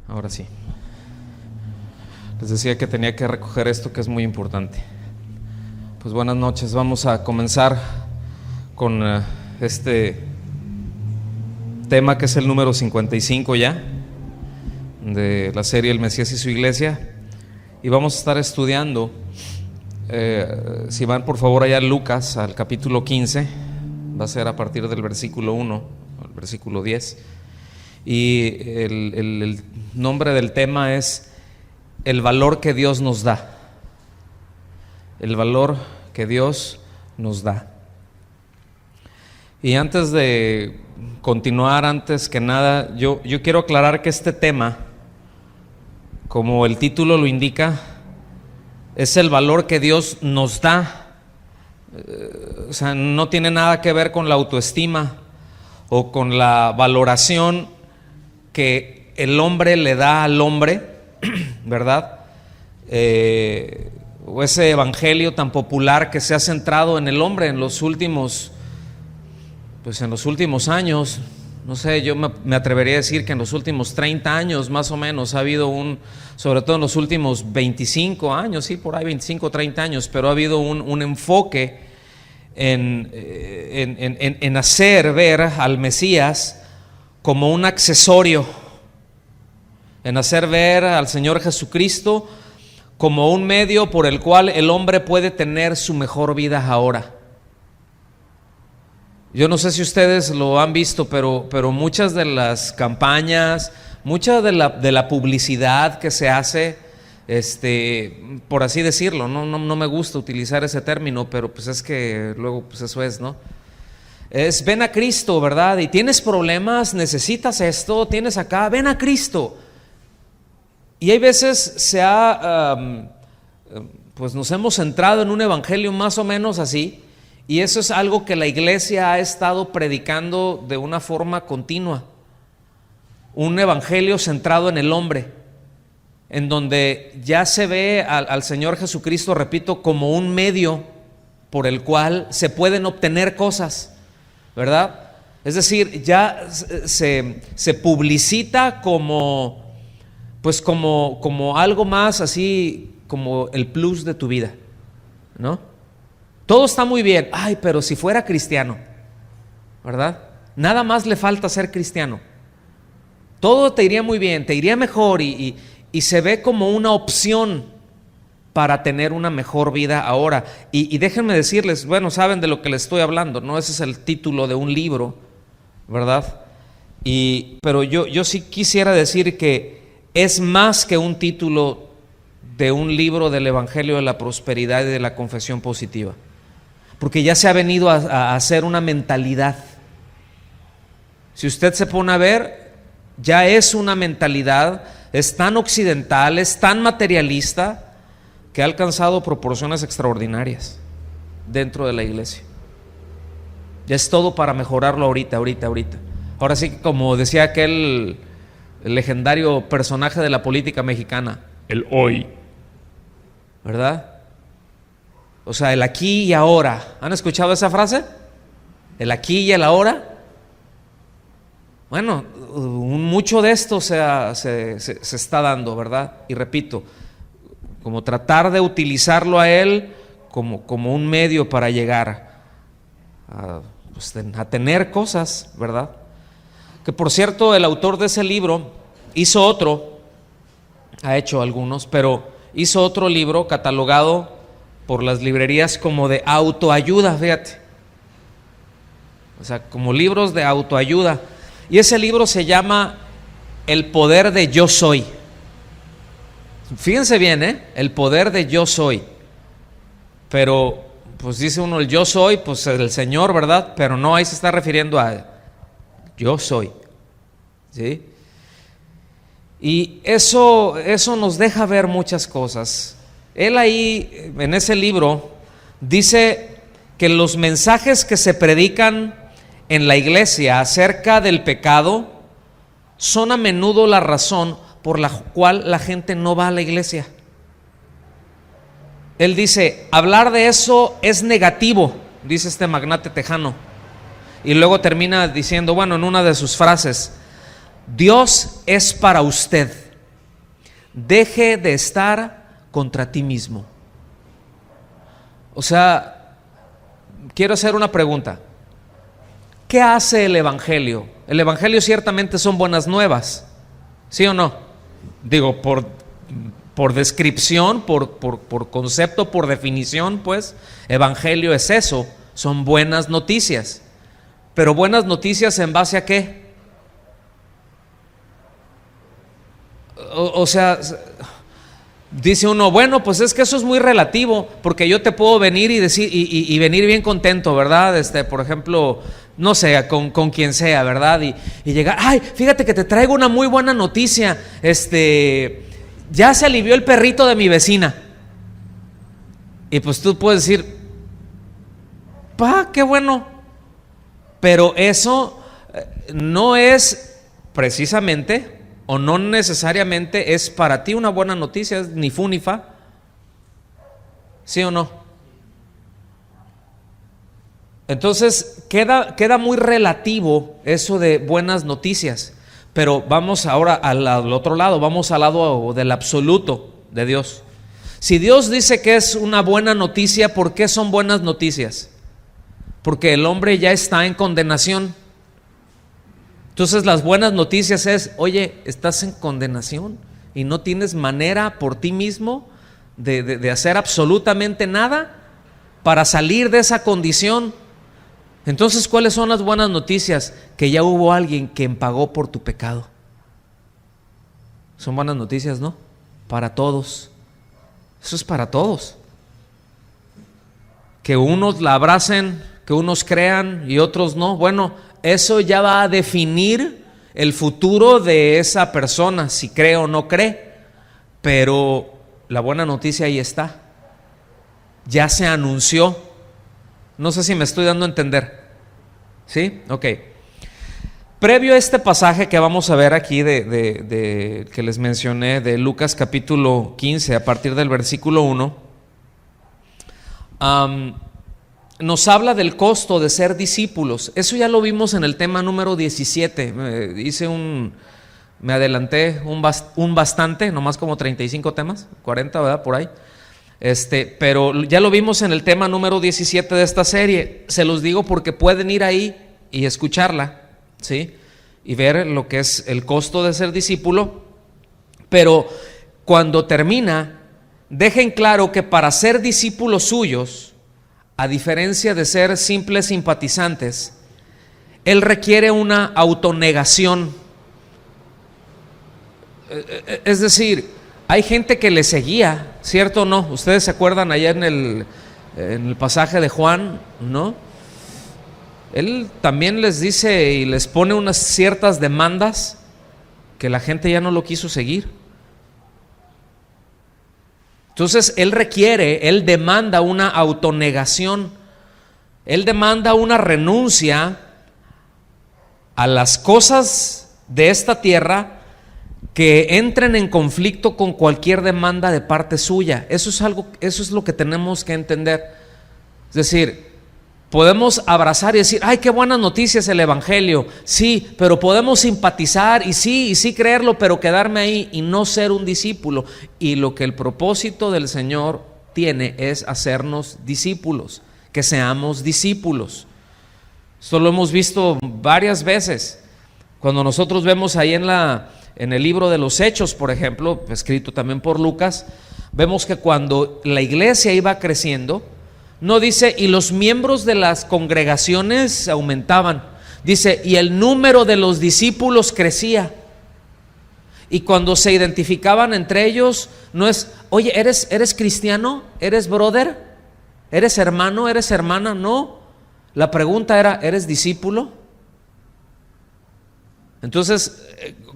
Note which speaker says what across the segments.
Speaker 1: Ahora sí. Les decía que tenía que recoger esto que es muy importante. Pues buenas noches. Vamos a comenzar con este tema que es el número 55 ya de la serie El Mesías y su Iglesia. Y vamos a estar estudiando, si van por favor allá a Lucas, al capítulo 15, va a ser a partir del versículo 1 al versículo 10. Y el nombre del tema es el valor que Dios nos da. El valor que Dios nos da. Y antes de continuar, antes que nada, yo quiero aclarar que este tema, como el título lo indica, es el valor que Dios nos da. O sea, no tiene nada que ver con la autoestima o con la valoración que el hombre le da al hombre, ¿verdad? O ese evangelio tan popular que se ha centrado en el hombre en los últimos años. No sé, yo me atrevería a decir que en los últimos 30 años más o menos ha habido sobre todo en los últimos 25 años, sí, por ahí 25 o 30 años, pero ha habido un enfoque en hacer ver al Mesías como un accesorio, en hacer ver al Señor Jesucristo como un medio por el cual el hombre puede tener su mejor vida ahora. Yo no sé si ustedes lo han visto, pero muchas de las campañas, mucha de la publicidad que se hace, por así decirlo, no me gusta utilizar ese término, pero pues es que luego pues eso es, ¿no? Es ven a Cristo, ¿verdad? Y tienes problemas, necesitas esto, tienes acá, ven a Cristo. Y hay veces pues nos hemos centrado en un evangelio más o menos así. Y eso es algo que la iglesia ha estado predicando de una forma continua. Un evangelio centrado en el hombre, en donde ya se ve al Señor Jesucristo, repito, como un medio por el cual se pueden obtener cosas, ¿verdad? Es decir, ya se publicita como algo más así, como el plus de tu vida, ¿no? Todo está muy bien, ay, pero si fuera cristiano, ¿verdad? Nada más le falta ser cristiano. Todo te iría muy bien, te iría mejor y se ve como una opción para tener una mejor vida ahora. Y déjenme decirles, bueno, saben de lo que les estoy hablando, ¿no? Ese es el título de un libro, ¿verdad? Pero yo sí quisiera decir que es más que un título de un libro del Evangelio de la Prosperidad y de la Confesión Positiva. Porque ya se ha venido a hacer una mentalidad. Si usted se pone a ver, ya es una mentalidad, es tan occidental, es tan materialista, que ha alcanzado proporciones extraordinarias dentro de la iglesia. Ya es todo para mejorarlo ahorita. Ahora sí, como decía el legendario personaje de la política mexicana, el hoy, ¿verdad? O sea, el aquí y ahora. ¿Han escuchado esa frase? El aquí y el ahora. Bueno, mucho de esto se está dando, ¿verdad? Y repito, como tratar de utilizarlo a él como un medio para llegar a tener cosas, ¿verdad? Que por cierto, el autor de ese libro hizo otro, ha hecho algunos, pero hizo otro libro catalogado por las librerías como de autoayuda, fíjate. O sea, como libros de autoayuda. Y ese libro se llama El poder de yo soy. Fíjense bien, el poder de yo soy. Pero, pues dice uno el yo soy, pues el Señor, ¿verdad? Pero no, ahí se está refiriendo a yo soy, ¿sí? Y eso nos deja ver muchas cosas. Él ahí, en ese libro, dice que los mensajes que se predican en la iglesia acerca del pecado son a menudo la razón por la cual la gente no va a la iglesia. Él dice, hablar de eso es negativo, dice este magnate tejano. Y luego termina diciendo, bueno, en una de sus frases, Dios es para usted. deje de estar contra ti mismo. O sea, quiero hacer una pregunta. ¿Qué hace el Evangelio? El Evangelio ciertamente son buenas nuevas, ¿sí o no? Digo, por descripción, por concepto, por definición, pues, Evangelio es eso, son buenas noticias. Pero buenas noticias ¿en base a qué? O sea, dice uno, bueno, pues es que eso es muy relativo, porque yo te puedo venir y decir y venir bien contento, ¿verdad? Por ejemplo, no sé, con quien sea, ¿verdad? Y llegar, ay, fíjate que te traigo una muy buena noticia, ya se alivió el perrito de mi vecina. Y pues tú puedes decir, qué bueno. Pero eso no es precisamente, o no necesariamente es para ti una buena noticia, ni fu ni fa. ¿Sí o no? Entonces queda muy relativo eso de buenas noticias. Pero vamos ahora al otro lado, vamos al lado del absoluto de Dios. Si Dios dice que es una buena noticia, ¿por qué son buenas noticias? Porque el hombre ya está en condenación. Entonces las buenas noticias es, oye, estás en condenación y no tienes manera por ti mismo de hacer absolutamente nada para salir de esa condición. Entonces, ¿cuáles son las buenas noticias? Que ya hubo alguien que pagó por tu pecado. Son buenas noticias, ¿no? Para todos. Eso es para todos. Que unos la abracen, que unos crean y otros no. Bueno, eso ya va a definir el futuro de esa persona, si cree o no cree. Pero la buena noticia ahí está. Ya se anunció. No sé si me estoy dando a entender. ¿Sí? Ok. Previo a este pasaje que vamos a ver aquí que les mencioné, de Lucas capítulo 15, a partir del versículo 1, nos habla del costo de ser discípulos. Eso ya lo vimos en el tema número 17. Me adelanté un bastante, nomás como 35 temas, 40, ¿verdad? Por ahí. Pero ya lo vimos en el tema número 17 de esta serie. Se los digo porque pueden ir ahí y escucharla, ¿sí? Y ver lo que es el costo de ser discípulo. Pero cuando termina, dejen claro que para ser discípulos suyos, a diferencia de ser simples simpatizantes, él requiere una autonegación. Es decir, hay gente que le seguía, ¿cierto o no? Ustedes se acuerdan allá en el pasaje de Juan, ¿no? Él también les dice y les pone unas ciertas demandas que la gente ya no lo quiso seguir. Entonces él demanda una autonegación, él demanda una renuncia a las cosas de esta tierra que entren en conflicto con cualquier demanda de parte suya. Eso es lo que tenemos que entender. Es decir, podemos abrazar y decir, ay, qué buenas noticias el Evangelio, sí, pero podemos simpatizar y sí creerlo, pero quedarme ahí y no ser un discípulo. Y lo que el propósito del Señor tiene es hacernos discípulos, que seamos discípulos. Esto lo hemos visto varias veces. Cuando nosotros vemos ahí en el libro de los Hechos, por ejemplo, escrito también por Lucas, vemos que cuando la iglesia iba creciendo, no dice, y los miembros de las congregaciones aumentaban, dice, y el número de los discípulos crecía. Y cuando se identificaban entre ellos, no es, oye, ¿eres cristiano? ¿Eres brother? ¿Eres hermano? ¿Eres hermana? No. La pregunta era, ¿eres discípulo? Entonces,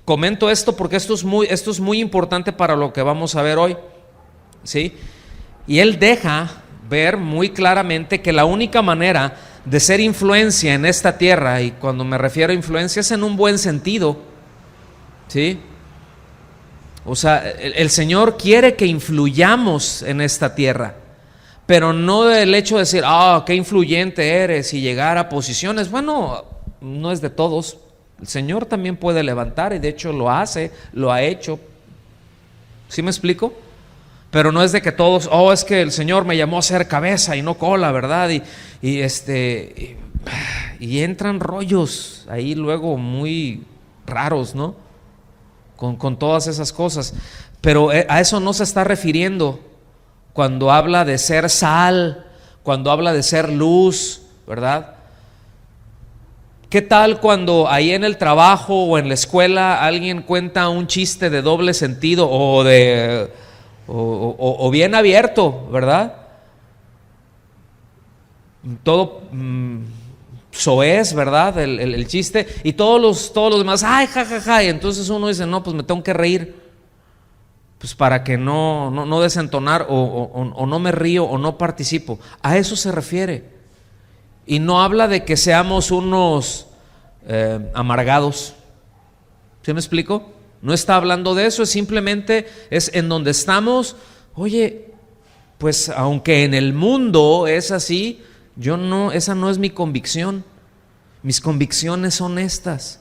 Speaker 1: comento esto porque esto es muy importante para lo que vamos a ver hoy, ¿sí? Y él deja ver muy claramente que la única manera de ser influencia en esta tierra, y cuando me refiero a influencia es en un buen sentido, ¿sí? O sea, el Señor quiere que influyamos en esta tierra, pero no del hecho de decir, qué influyente eres y llegar a posiciones. Bueno, no es de todos. El Señor también puede levantar y de hecho lo hace, lo ha hecho. ¿Sí me explico? Pero no es de que todos, es que el Señor me llamó a ser cabeza y no cola, ¿verdad? Y entran rollos ahí luego muy raros, ¿no? Con todas esas cosas. Pero a eso no se está refiriendo cuando habla de ser sal, cuando habla de ser luz, ¿verdad? ¿Qué tal cuando ahí en el trabajo o en la escuela alguien cuenta un chiste de doble sentido o bien abierto, ¿verdad? Todo soez, ¿verdad? El chiste, y todos los demás, ay, jajaja, y entonces uno dice, no, pues me tengo que reír, pues para que no desentonar o no me río o no participo. A eso se refiere. Y no habla de que seamos unos amargados. ¿Sí me explico? No está hablando de eso, simplemente es en donde estamos. Oye, pues aunque en el mundo es así, esa no es mi convicción. Mis convicciones son estas.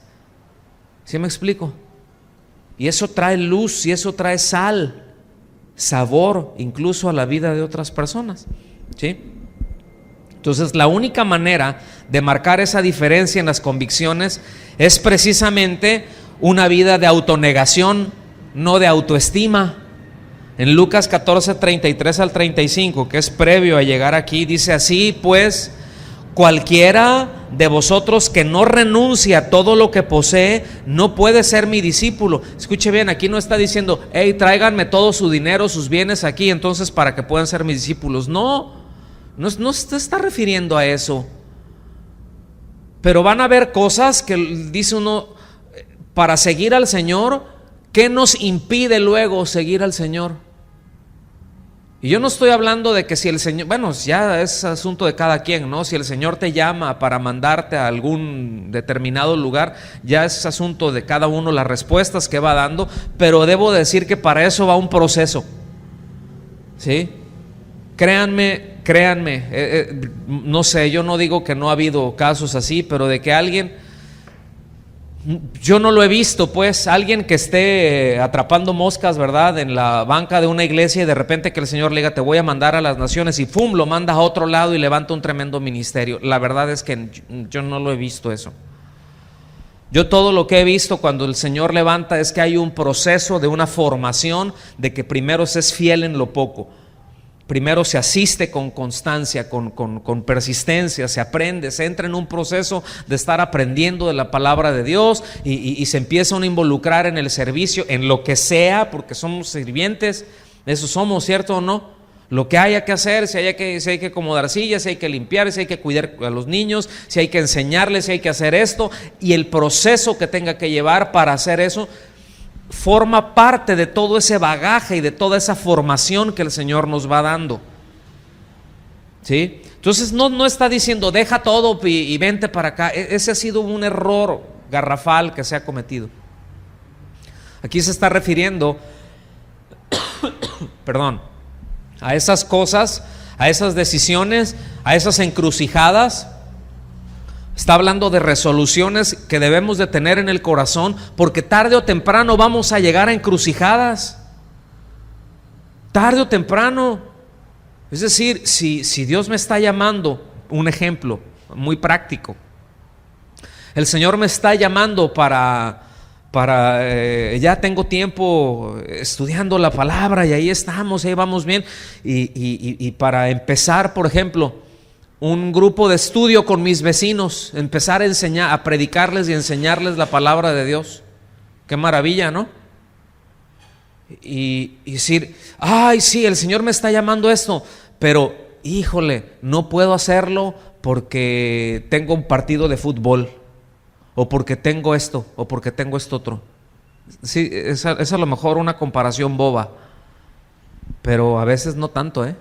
Speaker 1: ¿Sí me explico? Y eso trae luz y eso trae sal, sabor incluso a la vida de otras personas. ¿Sí? Entonces, la única manera de marcar esa diferencia en las convicciones es precisamente una vida de autonegación, no de autoestima. En Lucas 14, 33 al 35, que es previo a llegar aquí, dice así: pues cualquiera de vosotros que no renuncie a todo lo que posee no puede ser mi discípulo. Escuche bien, aquí no está diciendo, hey, tráiganme todo su dinero, sus bienes aquí, entonces para que puedan ser mis discípulos. No se está refiriendo a eso. Pero van a haber cosas que dice uno, para seguir al Señor, ¿qué nos impide luego seguir al Señor? Y yo no estoy hablando de que si el Señor, bueno, ya es asunto de cada quien, ¿no? Si el Señor te llama para mandarte a algún determinado lugar, ya es asunto de cada uno las respuestas que va dando, pero debo decir que para eso va un proceso. ¿Sí? Créanme, no sé, yo no digo que no ha habido casos así, pero de que alguien, yo no lo he visto, pues, alguien que esté atrapando moscas, ¿verdad?, en la banca de una iglesia y de repente que el Señor le diga, te voy a mandar a las naciones, y ¡pum!, lo manda a otro lado y levanta un tremendo ministerio. La verdad es que yo no lo he visto eso. Yo todo lo que he visto cuando el Señor levanta es que hay un proceso de una formación, de que primero se es fiel en lo poco. Primero se asiste con constancia, con persistencia, se aprende, se entra en un proceso de estar aprendiendo de la palabra de Dios y se empieza a involucrar en el servicio, en lo que sea, porque somos sirvientes, eso somos, ¿cierto o no? Lo que haya que hacer, si hay que acomodar sillas, si hay que limpiar, si hay que cuidar a los niños, si hay que enseñarles, si hay que hacer esto, y el proceso que tenga que llevar para hacer eso, forma parte de todo ese bagaje y de toda esa formación que el Señor nos va dando. ¿Sí? Entonces no está diciendo deja todo y vente para acá. Ese ha sido un error garrafal que se ha cometido. Aquí se está refiriendo perdón, a esas cosas, a esas decisiones, a esas encrucijadas. Está hablando de resoluciones que debemos de tener en el corazón, porque tarde o temprano vamos a llegar a encrucijadas. Tarde o temprano. Es decir, si Dios me está llamando, un ejemplo muy práctico, el Señor me está llamando para ya tengo tiempo estudiando la palabra y ahí estamos, ahí vamos bien, y para empezar, por ejemplo, un grupo de estudio con mis vecinos, empezar a enseñar, a predicarles y enseñarles la palabra de Dios. Qué maravilla, ¿no? Y decir, ay, sí, el Señor me está llamando a esto, pero híjole, no puedo hacerlo porque tengo un partido de fútbol, o porque tengo esto, o porque tengo esto otro. Sí, es a lo mejor una comparación boba, pero a veces no tanto, ¿eh?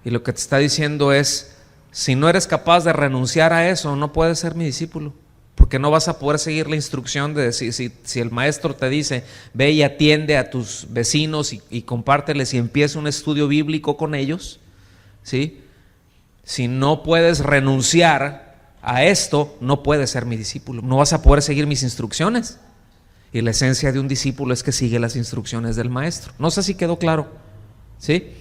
Speaker 1: Y lo que te está diciendo es, si no eres capaz de renunciar a eso, no puedes ser mi discípulo, porque no vas a poder seguir la instrucción de decir, si el maestro te dice, ve y atiende a tus vecinos y compárteles y empieza un estudio bíblico con ellos, ¿sí? Si no puedes renunciar a esto, no puedes ser mi discípulo, no vas a poder seguir mis instrucciones. Y la esencia de un discípulo es que sigue las instrucciones del maestro. No sé si quedó claro, ¿sí?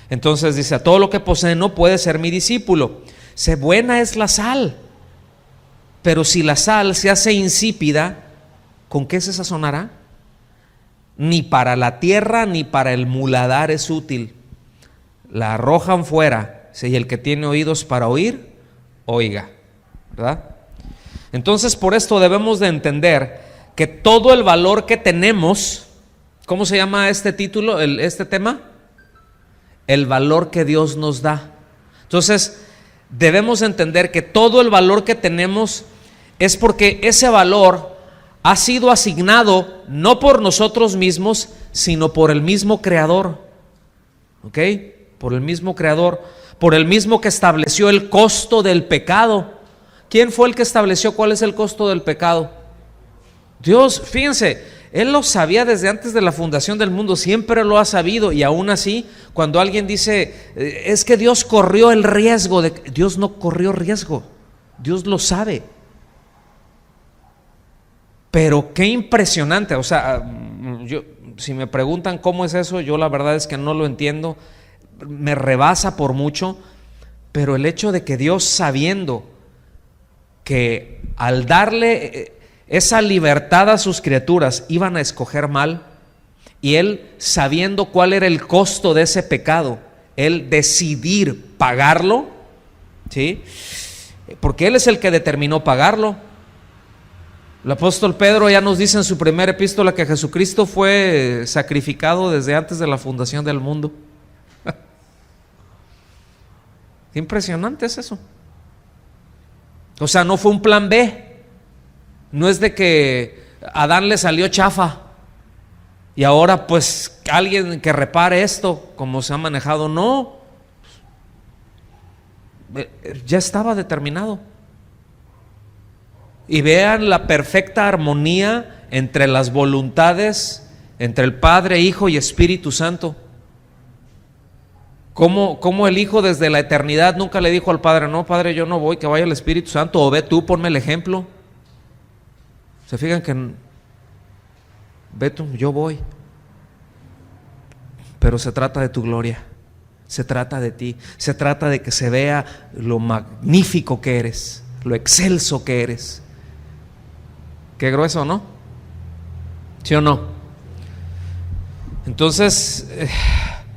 Speaker 1: Entonces dice, a todo lo que posee no puede ser mi discípulo. Buena es la sal, pero si la sal se hace insípida, ¿con qué se sazonará? Ni para la tierra ni para el muladar es útil. La arrojan fuera, y el que tiene oídos para oír, oiga, ¿verdad? Entonces por esto debemos de entender que todo el valor que tenemos, ¿cómo se llama este título, este tema? El valor que Dios nos da. Entonces debemos entender que todo el valor que tenemos es porque ese valor ha sido asignado no por nosotros mismos, sino por el mismo Creador. ¿Ok? Por el mismo Creador, por el mismo que estableció el costo del pecado. ¿Quién fue el que estableció cuál es el costo del pecado? Dios. Fíjense, Él lo sabía desde antes de la fundación del mundo, siempre lo ha sabido, y aún así, cuando alguien dice, es que Dios corrió el riesgo, Dios no corrió riesgo, Dios lo sabe. Pero qué impresionante, o sea, si me preguntan cómo es eso, yo la verdad es que no lo entiendo, me rebasa por mucho, pero el hecho de que Dios, sabiendo que al darle esa libertad a sus criaturas iban a escoger mal, y Él, sabiendo cuál era el costo de ese pecado, Él decidir pagarlo, ¿sí? Porque Él es el que determinó pagarlo. El apóstol Pedro ya nos dice en su primera epístola que Jesucristo fue sacrificado desde antes de la fundación del mundo. Qué impresionante es eso. O sea, no fue un plan B. No es de que a Adán le salió chafa y ahora pues alguien que repare esto como se ha manejado. No, ya estaba determinado. Y vean la perfecta armonía entre las voluntades, entre el Padre, Hijo y Espíritu Santo. Cómo el Hijo desde la eternidad nunca le dijo al Padre, no, Padre, yo no voy, que vaya el Espíritu Santo, o ve tú, ponme el ejemplo. Se fijan que ve tú, yo voy. Pero se trata de tu gloria, se trata de ti, se trata de que se vea lo magnífico que eres, lo excelso que eres. Qué grueso, ¿no? ¿Sí o no? Entonces,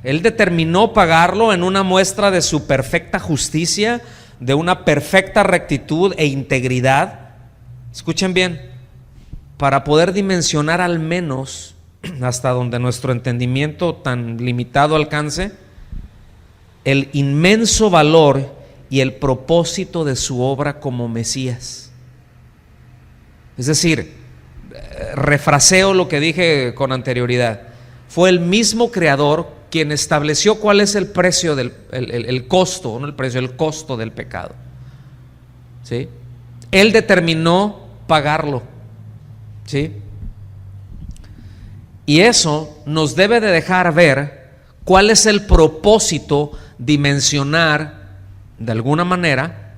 Speaker 1: Él determinó pagarlo en una muestra de su perfecta justicia, de una perfecta rectitud e integridad. Escuchen bien, para poder dimensionar al menos hasta donde nuestro entendimiento tan limitado alcance, el inmenso valor y el propósito de su obra como Mesías. Es decir, refraseo lo que dije con anterioridad. Fue el mismo Creador quien estableció cuál es el precio el costo, no el precio, el costo del pecado. ¿Sí? Él determinó pagarlo. ¿Sí? Y eso nos debe de dejar ver cuál es el propósito, dimensionar de alguna manera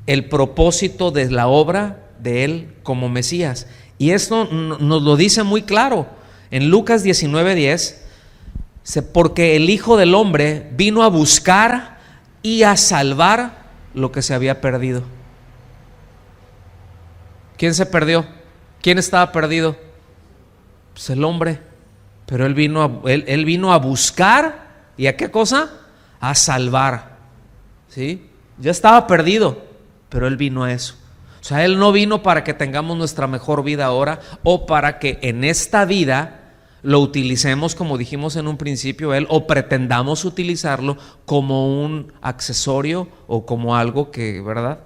Speaker 1: el propósito de la obra de Él como Mesías. Y esto nos lo dice muy claro en Lucas 19:10, porque el Hijo del Hombre vino a buscar y a salvar lo que se había perdido. ¿Quién se perdió? ¿Quién estaba perdido? Pues el hombre. Pero él vino a buscar, ¿y a qué cosa? A salvar. ¿Sí? Ya estaba perdido, pero Él vino a eso. O sea, Él no vino para que tengamos nuestra mejor vida ahora, o para que en esta vida lo utilicemos, como dijimos en un principio, o pretendamos utilizarlo como un accesorio o como algo que, ¿verdad?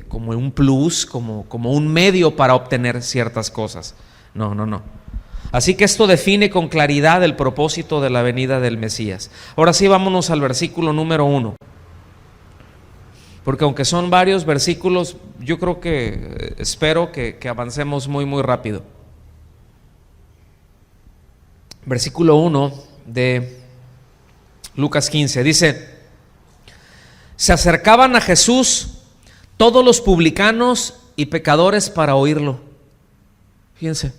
Speaker 1: Como un plus, como un medio para obtener ciertas cosas. No. Así que esto define con claridad el propósito de la venida del Mesías. Ahora sí, vámonos al versículo número 1. Porque aunque son varios versículos, yo creo que espero que avancemos muy rápido. Versículo 1 de Lucas 15 dice: se acercaban a Jesús todos los publicanos y pecadores para oírlo. Fíjense.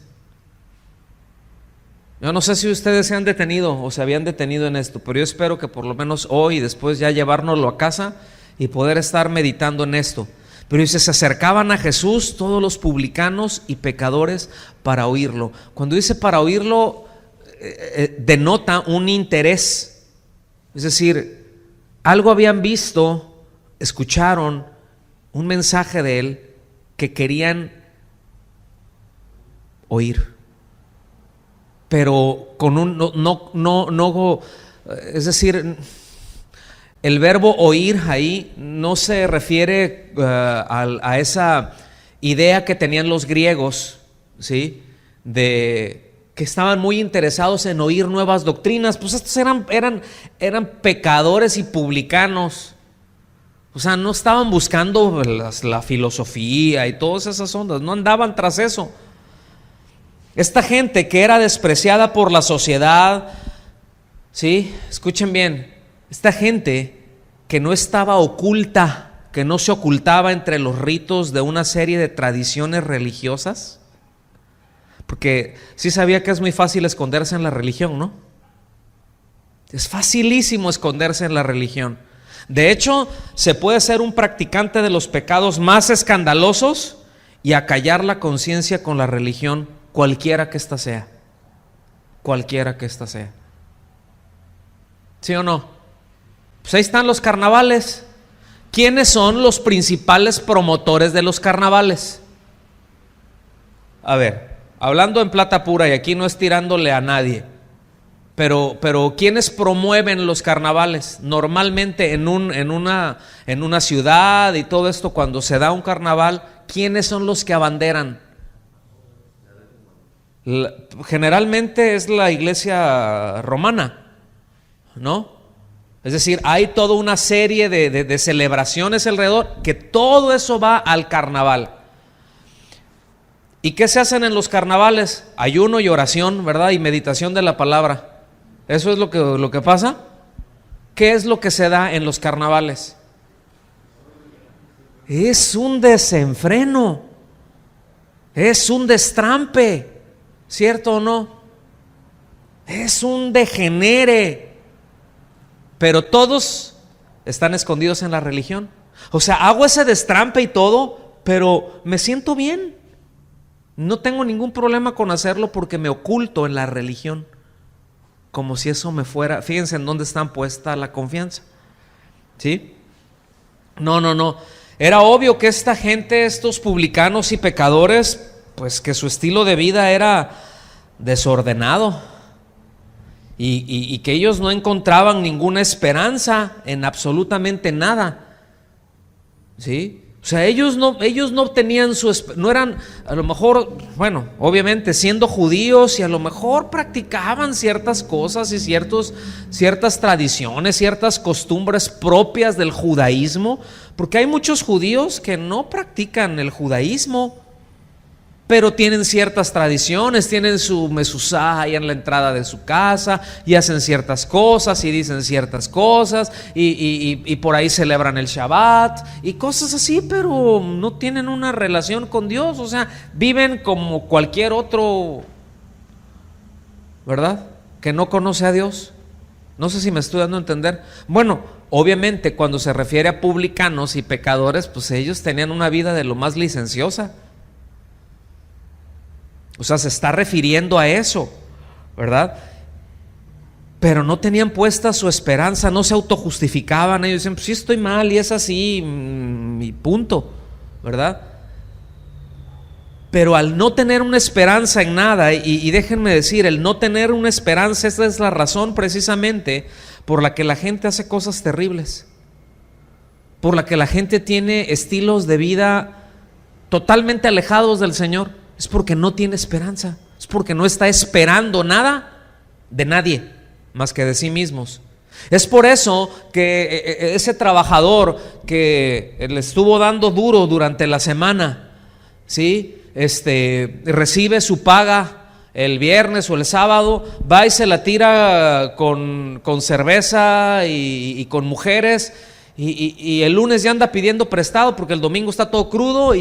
Speaker 1: Yo no sé si ustedes se han detenido o se habían detenido en esto, pero yo espero que por lo menos hoy y después ya llevárnoslo a casa y poder estar meditando en esto. Pero dice, se acercaban a Jesús todos los publicanos y pecadores para oírlo. Cuando dice para oírlo, denota un interés. Es decir, algo habían visto, escucharon un mensaje de él que querían oír. Pero con un no, es decir, el verbo oír ahí no se refiere a esa idea que tenían los griegos, ¿sí? De que estaban muy interesados en oír nuevas doctrinas. Pues estos eran pecadores y publicanos. O sea, no estaban buscando la filosofía y todas esas ondas, no andaban tras eso. Esta gente que era despreciada por la sociedad, ¿sí? Escuchen bien, esta gente que no estaba oculta, que no se ocultaba entre los ritos de una serie de tradiciones religiosas, porque sí sabía que es muy fácil esconderse en la religión, ¿no? Es facilísimo esconderse en la religión. De hecho, se puede ser un practicante de los pecados más escandalosos y acallar la conciencia con la religión, cualquiera que ésta sea. Cualquiera que ésta sea. ¿Sí o no? Pues ahí están los carnavales. ¿Quiénes son los principales promotores de los carnavales? A ver, hablando en plata pura, y aquí no es tirándole a nadie, pero ¿quiénes promueven los carnavales? Normalmente en una ciudad y todo esto, cuando se da un carnaval, ¿quiénes son los que abanderan? Generalmente es la iglesia romana, ¿no? Es decir, hay toda una serie de celebraciones alrededor, que todo eso va al carnaval. ¿Y qué se hacen en los carnavales? Ayuno y oración, ¿verdad? Y meditación de la palabra. ¿Eso es lo que pasa? ¿Qué es lo que se da en los carnavales? Es un desenfreno, es un destrampe, ¿cierto o no? Es un degenere. Pero todos están escondidos en la religión. O sea, hago ese destrampe y todo, pero me siento bien. No tengo ningún problema con hacerlo porque me oculto en la religión. Como si eso me fuera. Fíjense en dónde están puesta la confianza. ¿Sí? No. Era obvio que esta gente, estos publicanos y pecadores, pues que su estilo de vida era desordenado. Y que ellos no encontraban ninguna esperanza en absolutamente nada. ¿Sí? O sea, ellos no tenían no eran, a lo mejor, bueno, obviamente siendo judíos, y a lo mejor practicaban ciertas cosas y ciertas tradiciones, ciertas costumbres propias del judaísmo, porque hay muchos judíos que no practican el judaísmo, pero tienen ciertas tradiciones, tienen su mezuzá ahí en la entrada de su casa, y hacen ciertas cosas y dicen ciertas cosas, y por ahí celebran el Shabbat y cosas así, pero no tienen una relación con Dios. O sea, viven como cualquier otro, ¿verdad?, que no conoce a Dios. No sé si me estoy dando a entender. Bueno, obviamente cuando se refiere a publicanos y pecadores, pues ellos tenían una vida de lo más licenciosa. O sea, se está refiriendo a eso, ¿verdad? Pero no tenían puesta su esperanza, no se autojustificaban. Ellos decían, pues sí estoy mal y es así, y punto, ¿verdad? Pero al no tener una esperanza en nada, y déjenme decir, el no tener una esperanza, esa es la razón precisamente por la que la gente hace cosas terribles, por la que la gente tiene estilos de vida totalmente alejados del Señor. Es porque no tiene esperanza, es porque no está esperando nada de nadie más que de sí mismos. Es por eso que ese trabajador que le estuvo dando duro durante la semana, ¿sí?, recibe su paga el viernes o el sábado, va y se la tira con cerveza y con mujeres, y el lunes ya anda pidiendo prestado porque el domingo está todo crudo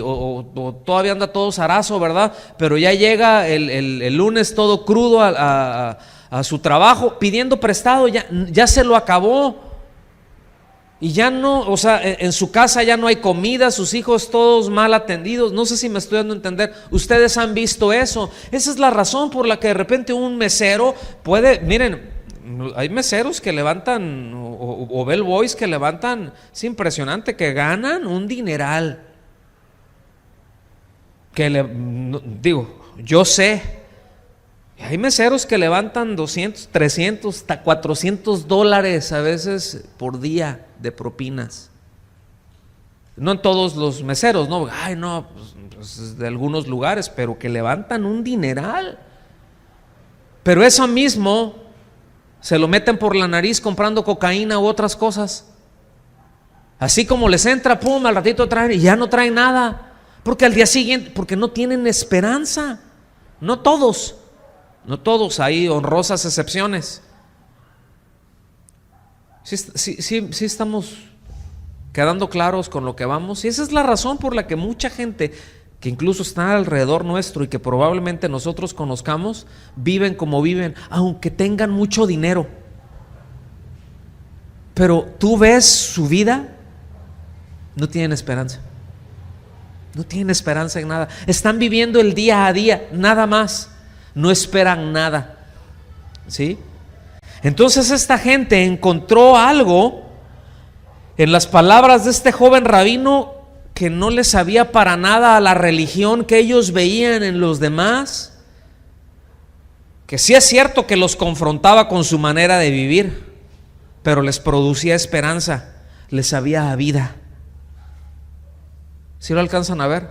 Speaker 1: o todavía anda todo zarazo, ¿verdad? Pero ya llega el lunes todo crudo a su trabajo pidiendo prestado, ya se lo acabó. Y ya no, o sea, en su casa ya no hay comida, sus hijos todos mal atendidos. No sé si me estoy dando a entender. Ustedes han visto eso. Esa es la razón por la que de repente un mesero puede, miren, hay meseros que levantan o bellboys que levantan, es impresionante, que ganan un dineral. Yo sé. Hay meseros que levantan 200, 300, hasta $400 a veces por día de propinas. No en todos los meseros, no, pues de algunos lugares, pero que levantan un dineral. Pero eso mismo se lo meten por la nariz comprando cocaína u otras cosas. Así como les entra, pum, al ratito traen y ya no traen nada. Porque al día siguiente, porque no tienen esperanza. No todos, hay honrosas excepciones. Sí estamos quedando claros con lo que vamos. Y esa es la razón por la que mucha gente que incluso está alrededor nuestro y que probablemente nosotros conozcamos, viven como viven, aunque tengan mucho dinero. Pero tú ves su vida, no tienen esperanza. No tienen esperanza en nada. Están viviendo el día a día, nada más. No esperan nada. ¿Sí? Entonces esta gente encontró algo en las palabras de este joven rabino que no les sabía para nada a la religión que ellos veían en los demás, que sí es cierto que los confrontaba con su manera de vivir, pero les producía esperanza, les sabía a vida. ¿Sí lo alcanzan a ver?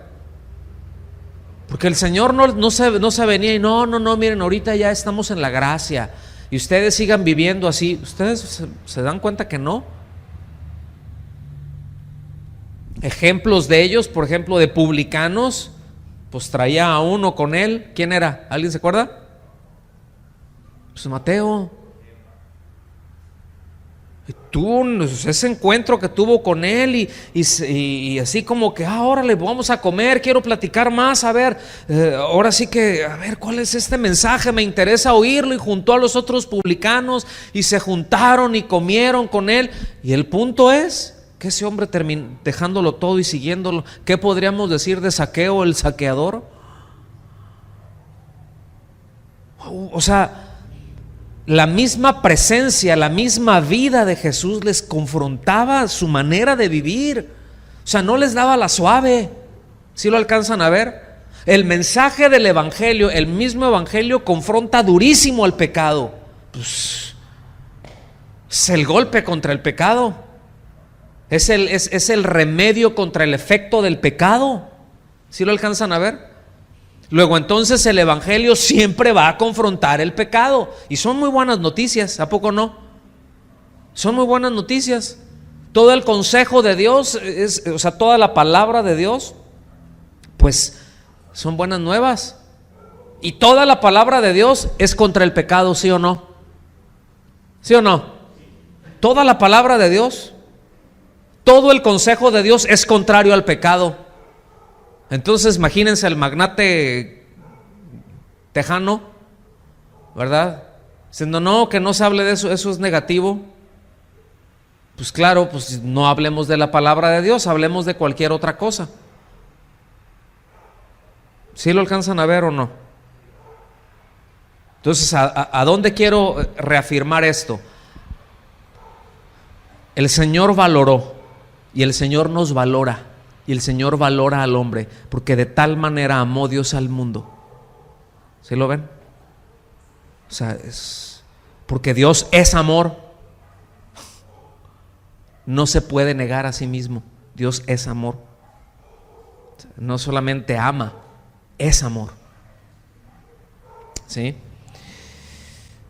Speaker 1: Porque el Señor no se venía y no, miren, ahorita ya estamos en la gracia y ustedes sigan viviendo así. ¿Ustedes se dan cuenta que no? Ejemplos de ellos, por ejemplo, de publicanos, pues traía a uno con él. ¿Quién era? ¿Alguien se acuerda? Pues Mateo. Y tuvo ese encuentro que tuvo con él y así como que, órale, vamos a comer, quiero platicar más, a ver, ahora sí que, a ver, ¿cuál es este mensaje? Me interesa oírlo. Y juntó a los otros publicanos y se juntaron y comieron con él. Y el punto es que ese hombre terminó dejándolo todo y siguiéndolo. ¿Qué podríamos decir de Zaqueo, el saqueador? O sea, la misma presencia, la misma vida de Jesús les confrontaba su manera de vivir. O sea, no les daba la suave. ¿Sí lo alcanzan a ver? El mensaje del evangelio, el mismo evangelio, confronta durísimo al pecado. Pues, es el golpe contra el pecado. Es el remedio contra el efecto del pecado. ¿Sí lo alcanzan a ver? Luego entonces el evangelio siempre va a confrontar el pecado. Y son muy buenas noticias, ¿a poco no? Son muy buenas noticias. Todo el consejo de Dios, o sea, toda la palabra de Dios, pues son buenas nuevas. Y toda la palabra de Dios es contra el pecado, ¿sí o no? ¿Sí o no? Toda la palabra de Dios, todo el consejo de Dios es contrario al pecado. Entonces imagínense el magnate tejano, ¿verdad? Diciendo, no, que no se hable de eso, eso es negativo. Pues claro, pues no hablemos de la palabra de Dios, hablemos de cualquier otra cosa. ¿Sí lo alcanzan a ver o no? Entonces, ¿a dónde quiero reafirmar esto? El Señor valoró y el Señor nos valora. Y el Señor valora al hombre, porque de tal manera amó Dios al mundo. ¿Sí lo ven? O sea, porque Dios es amor. No se puede negar a sí mismo. Dios es amor. No solamente ama, es amor. ¿Sí?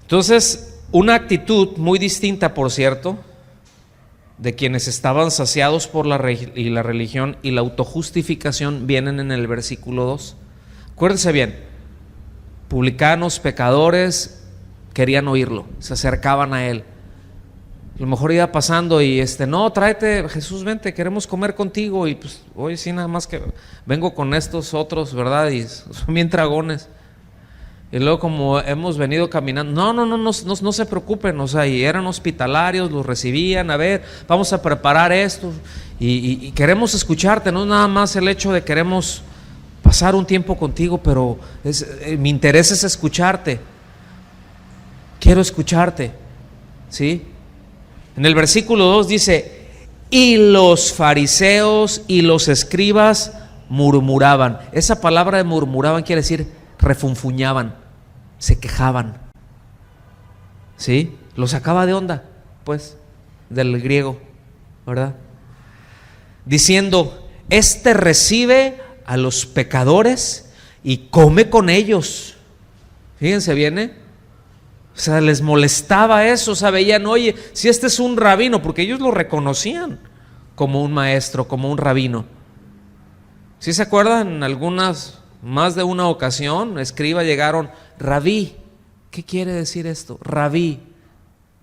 Speaker 1: Entonces, una actitud muy distinta, por cierto, de quienes estaban saciados por la religión y la autojustificación vienen en el versículo 2. Acuérdense bien, publicanos, pecadores, querían oírlo, se acercaban a él. A lo mejor iba pasando y no, tráete, Jesús, vente, queremos comer contigo. Y pues, oye, sí, nada más que vengo con estos otros, ¿verdad? Y son bien dragones. Y luego, como hemos venido caminando, no se preocupen, o sea, y eran hospitalarios, los recibían, a ver, vamos a preparar esto. Y queremos escucharte, no nada más el hecho de queremos pasar un tiempo contigo, pero mi interés es escucharte. Quiero escucharte, ¿sí? En el versículo 2 dice: y los fariseos y los escribas murmuraban. Esa palabra de murmuraban quiere decir refunfuñaban, se quejaban, ¿sí? Lo sacaba de onda, pues, del griego, ¿verdad? Diciendo: este recibe a los pecadores y come con ellos. Fíjense bien, o sea, les molestaba eso, o sea, veían, oye, si este es un rabino, porque ellos lo reconocían como un maestro, como un rabino. ¿Sí se acuerdan? Más de una ocasión, escribas llegaron: rabí, ¿qué quiere decir esto? Rabí.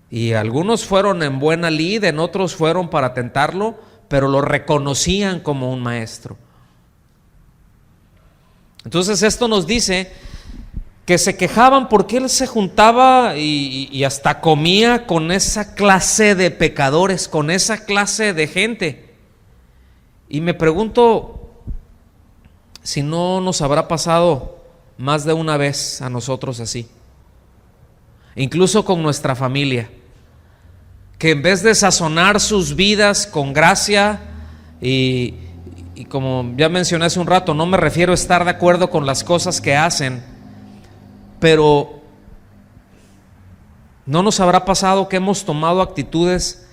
Speaker 1: Y algunos fueron en buena lid, en otros fueron para tentarlo, pero lo reconocían como un maestro. Entonces esto nos dice que se quejaban porque él se juntaba y hasta comía con esa clase de pecadores, con esa clase de gente. Y me pregunto si no nos habrá pasado más de una vez a nosotros así, incluso con nuestra familia, que en vez de sazonar sus vidas con gracia y como ya mencioné hace un rato, no me refiero a estar de acuerdo con las cosas que hacen, pero ¿no nos habrá pasado que hemos tomado actitudes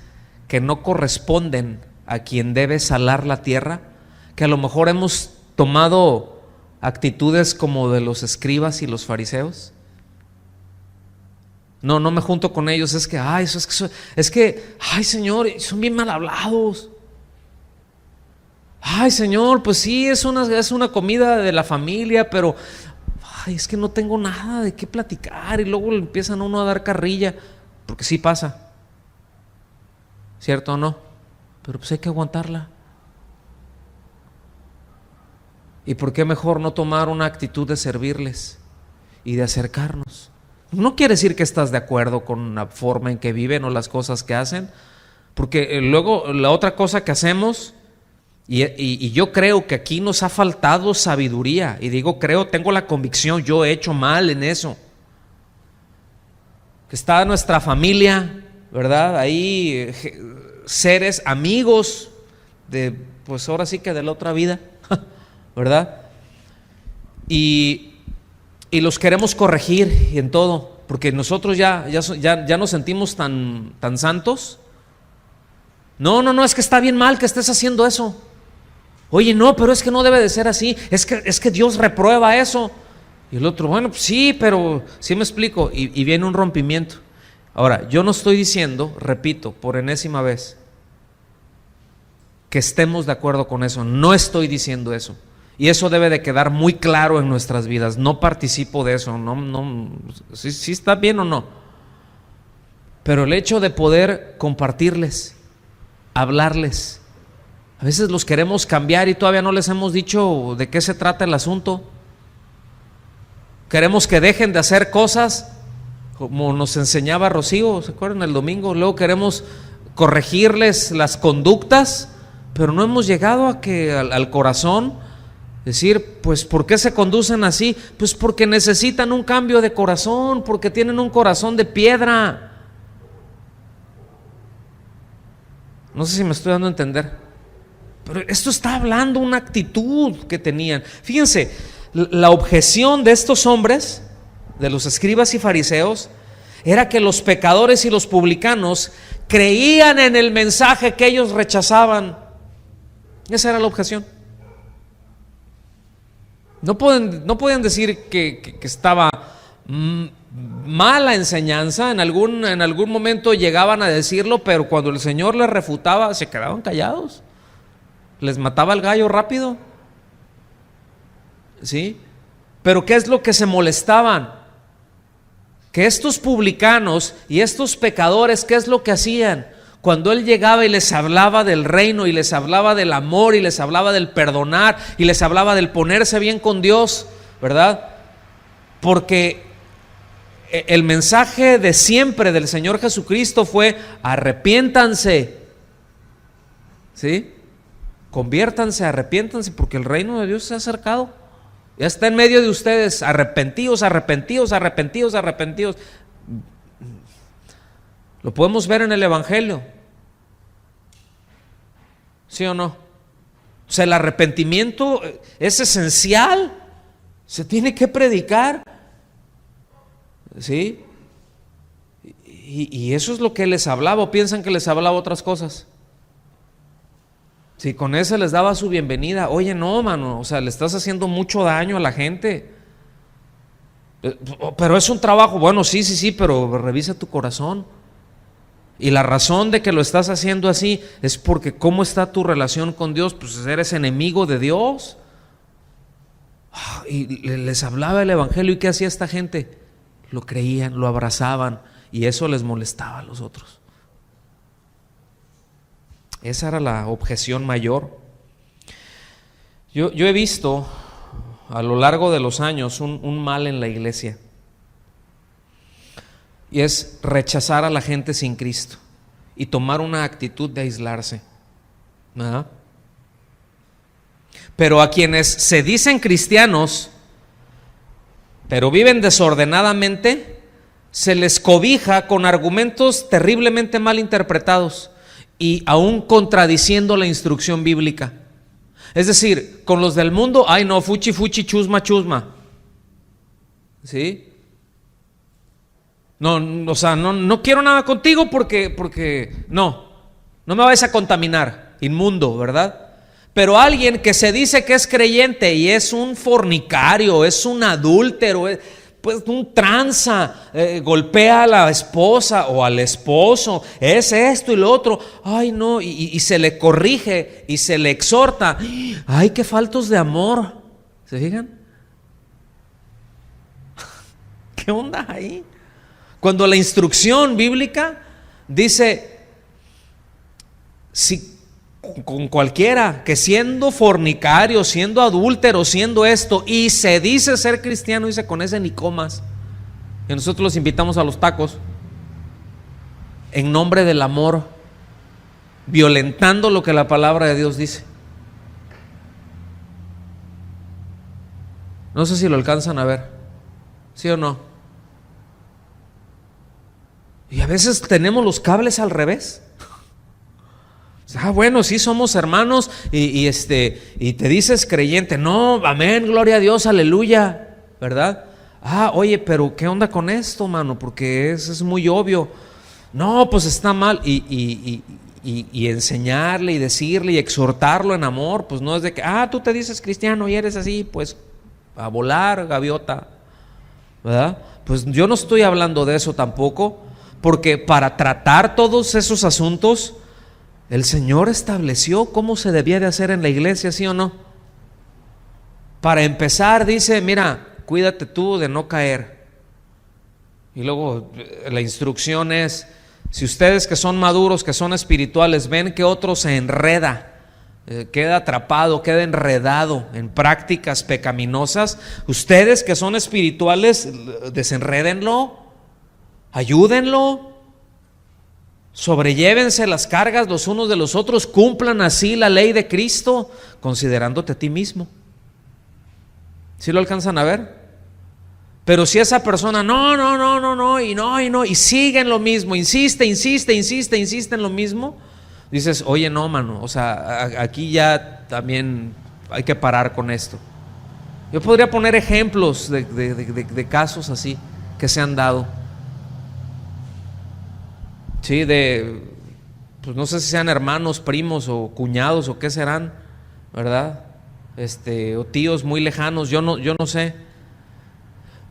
Speaker 1: que no corresponden a quien debe salar la tierra? Que a lo mejor hemos tomado actitudes como de los escribas y los fariseos. No me junto con ellos, es que, ay Señor, son bien mal hablados. Ay, Señor, pues sí, es una comida de la familia, pero es que no tengo nada de qué platicar. Y luego le empiezan a uno a dar carrilla, porque sí pasa, ¿cierto o no? Pero pues hay que aguantarla. ¿Y por qué mejor no tomar una actitud de servirles y de acercarnos? No quiere decir que estás de acuerdo con la forma en que viven o las cosas que hacen, porque luego la otra cosa que hacemos, y yo creo que aquí nos ha faltado sabiduría, y digo creo, tengo la convicción, yo he hecho mal en eso, que está nuestra familia, ¿verdad? Ahí seres, amigos de, pues ahora sí que de la otra vida, ¿verdad? Y los queremos corregir y en todo, porque nosotros ya nos sentimos tan santos. No, es que está bien mal que estés haciendo eso. Oye, no, pero es que no debe de ser así, es que Dios reprueba eso. Y el otro, bueno, pues sí, pero sí me explico, y viene un rompimiento. Ahora, yo no estoy diciendo, repito, por enésima vez, que estemos de acuerdo con eso, no estoy diciendo eso. Y eso debe de quedar muy claro en nuestras vidas. No participo de eso, si está bien o no. Pero el hecho de poder compartirles, hablarles, a veces los queremos cambiar y todavía no les hemos dicho de qué se trata el asunto. Queremos que dejen de hacer cosas como nos enseñaba Rocío, ¿se acuerdan? El domingo. Luego queremos corregirles las conductas, pero no hemos llegado a que al corazón decir, pues ¿por qué se conducen así? Pues porque necesitan un cambio de corazón, porque tienen un corazón de piedra. No sé si me estoy dando a entender, pero esto está hablando una actitud que tenían. Fíjense, la objeción de estos hombres, de los escribas y fariseos, era que los pecadores y los publicanos creían en el mensaje que ellos rechazaban. Esa era la objeción. No podían decir que estaba mala enseñanza. En algún momento llegaban a decirlo, pero cuando el Señor les refutaba, se quedaban callados. Les mataba el gallo rápido. ¿Sí? Pero ¿qué es lo que se molestaban? Que estos publicanos y estos pecadores, ¿qué es lo que hacían? Cuando Él llegaba y les hablaba del reino, y les hablaba del amor, y les hablaba del perdonar, y les hablaba del ponerse bien con Dios, ¿verdad? Porque el mensaje de siempre del Señor Jesucristo fue: arrepiéntanse, ¿sí? Conviértanse, arrepiéntanse, porque el reino de Dios se ha acercado. Ya está en medio de ustedes. Arrepentidos, arrepentidos, arrepentidos, arrepentidos. Lo podemos ver en el Evangelio, ¿sí o no? O sea, el arrepentimiento es esencial. Se tiene que predicar, ¿sí? Y eso es lo que les hablaba. ¿O piensan que les hablaba otras cosas? Si con eso les daba su bienvenida. Oye, no, mano, o sea, le estás haciendo mucho daño a la gente. Pero es un trabajo. Bueno, sí, pero revisa tu corazón. Y la razón de que lo estás haciendo así es porque ¿cómo está tu relación con Dios? Pues eres enemigo de Dios. Y les hablaba el Evangelio. ¿Y qué hacía esta gente? Lo creían, lo abrazaban, y eso les molestaba a los otros. Esa era la objeción mayor. Yo he visto a lo largo de los años un mal en la iglesia, y es rechazar a la gente sin Cristo y tomar una actitud de aislarse, ¿verdad? Pero a quienes se dicen cristianos pero viven desordenadamente, se les cobija con argumentos terriblemente mal interpretados y aún contradiciendo la instrucción bíblica. Es decir, con los del mundo, ay no, fuchi, fuchi, chusma, chusma, ¿sí? No, o sea, no quiero nada contigo porque no me vayas a contaminar, inmundo, ¿verdad? Pero alguien que se dice que es creyente y es un fornicario, es un adúltero, pues un tranza, golpea a la esposa o al esposo, es esto y lo otro, ay no, y se le corrige y se le exhorta. Ay, qué faltos de amor, ¿se fijan? ¿Qué onda ahí? Cuando la instrucción bíblica dice, si con cualquiera que siendo fornicario, siendo adúltero, siendo esto, y se dice ser cristiano, dice, con ese ni comas. Y nosotros los invitamos a los tacos en nombre del amor, violentando lo que la palabra de Dios dice. No sé si lo alcanzan a ver, ¿sí o no? Y a veces tenemos los cables al revés. Bueno, sí somos hermanos y te dices creyente. No, amén, gloria a Dios, aleluya, ¿verdad? Oye, pero ¿qué onda con esto, mano? Porque es muy obvio. No, pues está mal. Y enseñarle y decirle y exhortarlo en amor, pues no es de que, tú te dices cristiano y eres así, pues a volar, gaviota, ¿verdad? Pues yo no estoy hablando de eso tampoco, porque para tratar todos esos asuntos, el Señor estableció cómo se debía de hacer en la iglesia, ¿sí o no? Para empezar, dice, mira, cuídate tú de no caer. Y luego la instrucción es, si ustedes que son maduros, que son espirituales, ven que otro se enreda, queda atrapado, queda enredado en prácticas pecaminosas, ustedes que son espirituales, desenrédenlo, ayúdenlo. Sobrellévense las cargas los unos de los otros, cumplan así la ley de Cristo, considerándote a ti mismo. ¿Sí lo alcanzan a ver? Pero si esa persona no, y sigue en lo mismo, insiste en lo mismo, dices, oye, no, mano, o sea, aquí ya también hay que parar con esto. Yo podría poner ejemplos de casos así que se han dado. Sí, pues no sé si sean hermanos, primos o cuñados o qué serán, ¿verdad? O tíos muy lejanos, yo no sé.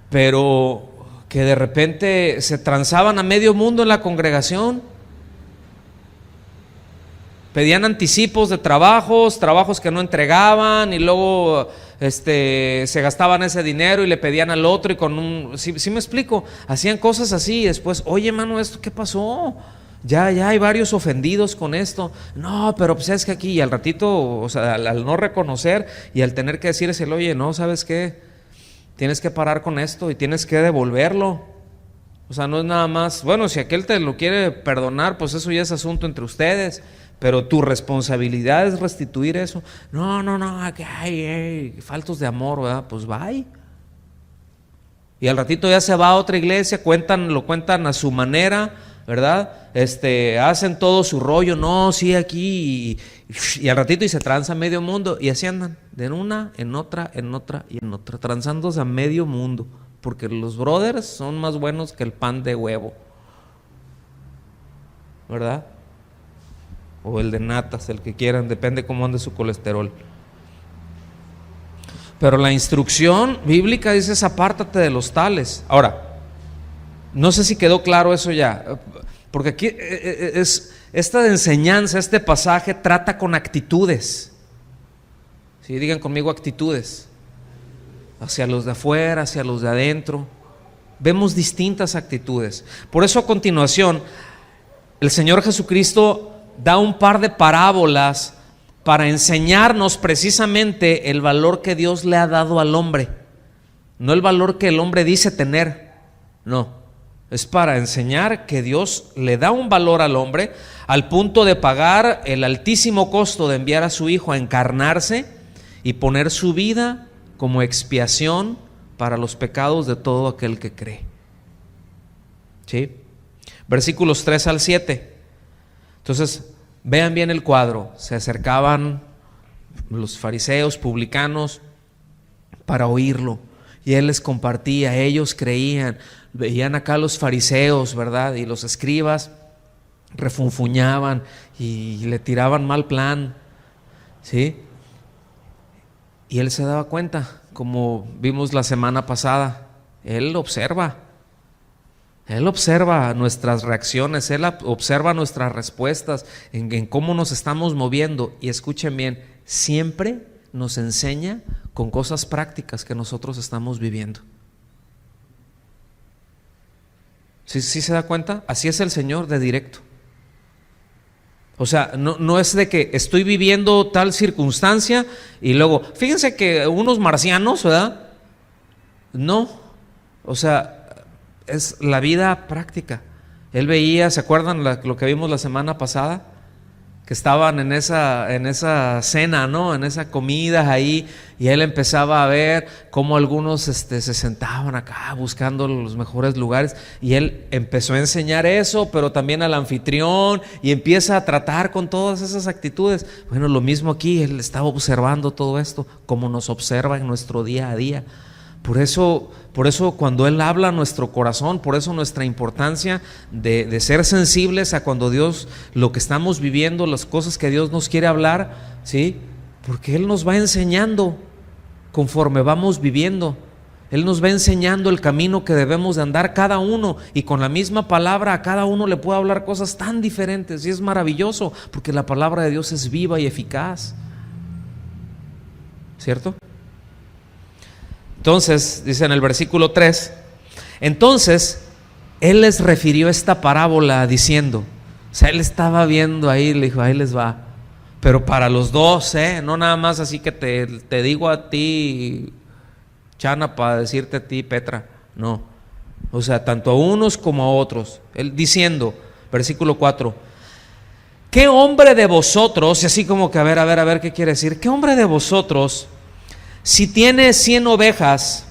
Speaker 1: Pero que de repente se transaban a medio mundo en la congregación. Pedían anticipos de trabajos que no entregaban, y luego se gastaban ese dinero y le pedían al otro, y ¿sí me explico? Hacían cosas así, y después, oye, mano, ¿esto qué pasó? Ya hay varios ofendidos con esto. No, pero pues es que aquí, y al ratito, o sea, al no reconocer y al tener que decirle, oye, no, ¿sabes qué? Tienes que parar con esto y tienes que devolverlo. O sea, no es nada más, bueno, si aquel te lo quiere perdonar, pues eso ya es asunto entre ustedes, pero tu responsabilidad es restituir eso. No, que hay faltos de amor, ¿verdad? Pues bye. Y al ratito ya se va a otra iglesia, lo cuentan a su manera, ¿verdad? Hacen todo su rollo, no, sí, aquí, y al ratito y se tranza medio mundo, y así andan, de una, en otra y en otra, transándose a medio mundo, porque los brothers son más buenos que el pan de huevo, ¿verdad? O el de natas, el que quieran, depende cómo ande su colesterol. Pero la instrucción bíblica dice: apártate de los tales. Ahora, no sé si quedó claro eso ya, porque aquí esta enseñanza, este pasaje trata con actitudes. ¿Sí? Digan conmigo actitudes. Hacia los de afuera, hacia los de adentro. Vemos distintas actitudes. Por eso a continuación, el Señor Jesucristo da un par de parábolas para enseñarnos precisamente el valor que Dios le ha dado al hombre. No el valor que el hombre dice tener, no. Es para enseñar que Dios le da un valor al hombre al punto de pagar el altísimo costo de enviar a su Hijo a encarnarse y poner su vida como expiación para los pecados de todo aquel que cree. ¿Sí? Versículos 3 al 7. Entonces, vean bien el cuadro. Se acercaban los fariseos, publicanos, para oírlo, y él les compartía. Ellos creían, veían acá los fariseos, ¿verdad? Y los escribas refunfuñaban y le tiraban mal plan, ¿sí? Y él se daba cuenta, como vimos la semana pasada. Él observa nuestras reacciones, Él observa nuestras respuestas, en cómo nos estamos moviendo. Y escuchen bien, siempre nos enseña con cosas prácticas que nosotros estamos viviendo. ¿Sí se da cuenta? Así es el Señor de directo. O sea, no es de que estoy viviendo tal circunstancia y luego, fíjense que unos marcianos, ¿verdad? No, o sea, es la vida práctica. Él veía, ¿se acuerdan lo que vimos la semana pasada? Que estaban en esa cena, ¿no? En esa comida ahí, y él empezaba a ver cómo algunos se sentaban acá buscando los mejores lugares, y él empezó a enseñar eso, pero también al anfitrión, y empieza a tratar con todas esas actitudes. Bueno, lo mismo aquí, él estaba observando todo esto, como nos observa en nuestro día a día. Por eso cuando Él habla a nuestro corazón, por eso nuestra importancia de ser sensibles a cuando Dios, lo que estamos viviendo, las cosas que Dios nos quiere hablar, ¿sí? Porque Él nos va enseñando conforme vamos viviendo. Él nos va enseñando el camino que debemos de andar cada uno, y con la misma palabra a cada uno le puede hablar cosas tan diferentes, y es maravilloso porque la palabra de Dios es viva y eficaz, ¿cierto? Entonces, dice en el versículo 3, entonces Él les refirió esta parábola diciendo, o sea, Él estaba viendo ahí, le dijo, ahí les va, pero para los dos, no nada más así que te digo a ti, Chana, para decirte a ti, Petra, no, o sea, tanto a unos como a otros. Él diciendo, versículo 4, ¿qué hombre de vosotros? Y así como que a ver, ¿qué quiere decir? ¿Qué hombre de vosotros, si tiene 100 ovejas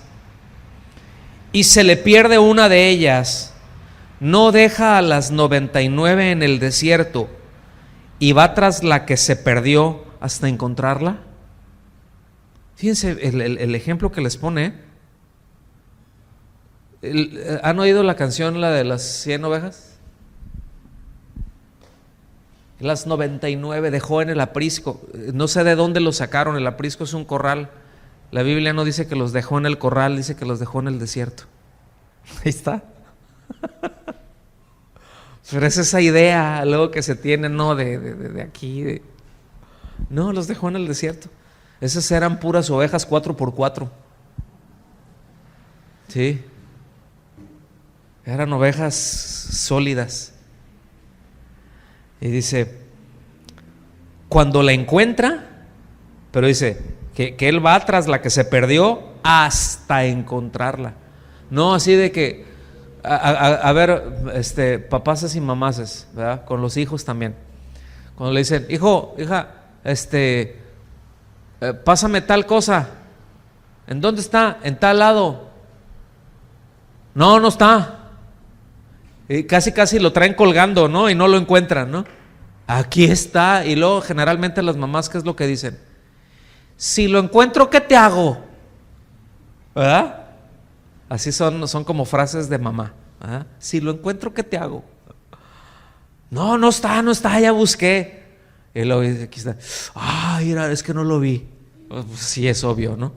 Speaker 1: y se le pierde una de ellas, no deja a las 99 en el desierto y va tras la que se perdió hasta encontrarla? Fíjense el ejemplo que les pone. ¿Han oído la canción, la de las 100 ovejas? Las 99 dejó en el aprisco. No sé de dónde lo sacaron. El aprisco es un corral. La Biblia no dice que los dejó en el corral, dice que los dejó en el desierto. Ahí está. Pero es esa idea luego que se tiene, no de aquí. No, los dejó en el desierto. Esas eran puras ovejas 4x4. Sí. Eran ovejas sólidas. Y dice, cuando la encuentra, pero dice que él va tras la que se perdió hasta encontrarla. No así de que, a ver, papaces y mamases, ¿verdad? Con los hijos también. Cuando le dicen, hijo, hija, pásame tal cosa. ¿En dónde está? En tal lado. No está. Y casi lo traen colgando, ¿no? Y no lo encuentran, ¿no? Aquí está. Y luego generalmente las mamás, ¿qué es lo que dicen? Si lo encuentro, ¿qué te hago? ¿Verdad? Así son como frases de mamá, ¿verdad? Si lo encuentro, ¿qué te hago? No está, ya busqué. Y luego dice, aquí está. Mira, es que no lo vi. Pues sí, es obvio, ¿no?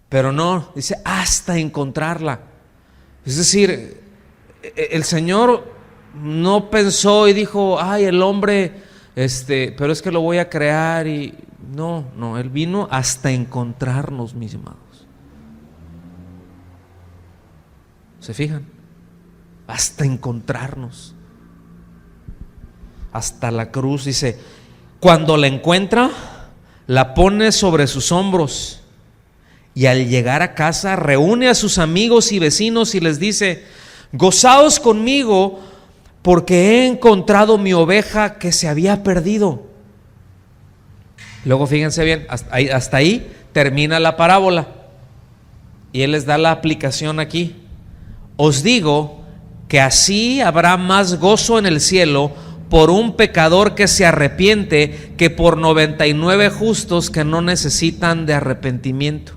Speaker 1: Pero no, dice hasta encontrarla. Es decir, el Señor no pensó y dijo, el hombre, pero es que lo voy a crear y no, Él vino hasta encontrarnos, mis amados. ¿Se fijan? Hasta encontrarnos. Hasta la cruz, dice, cuando la encuentra, la pone sobre sus hombros y al llegar a casa reúne a sus amigos y vecinos y les dice, gozaos conmigo porque he encontrado mi oveja que se había perdido. Luego fíjense bien, hasta ahí termina la parábola y Él les da la aplicación aquí. Os digo que así habrá más gozo en el cielo por un pecador que se arrepiente que por 99 justos que no necesitan de arrepentimiento.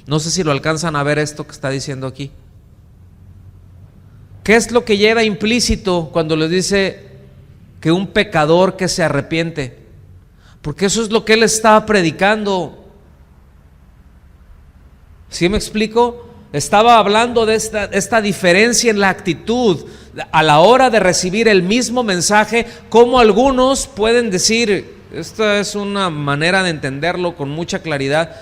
Speaker 1: No sé si lo alcanzan a ver esto que está diciendo aquí. ¿Qué es lo que lleva implícito cuando les dice que un pecador que se arrepiente? Porque eso es lo que Él estaba predicando. ¿Sí me explico? Estaba hablando de esta diferencia en la actitud a la hora de recibir el mismo mensaje, como algunos pueden decir, esta es una manera de entenderlo con mucha claridad,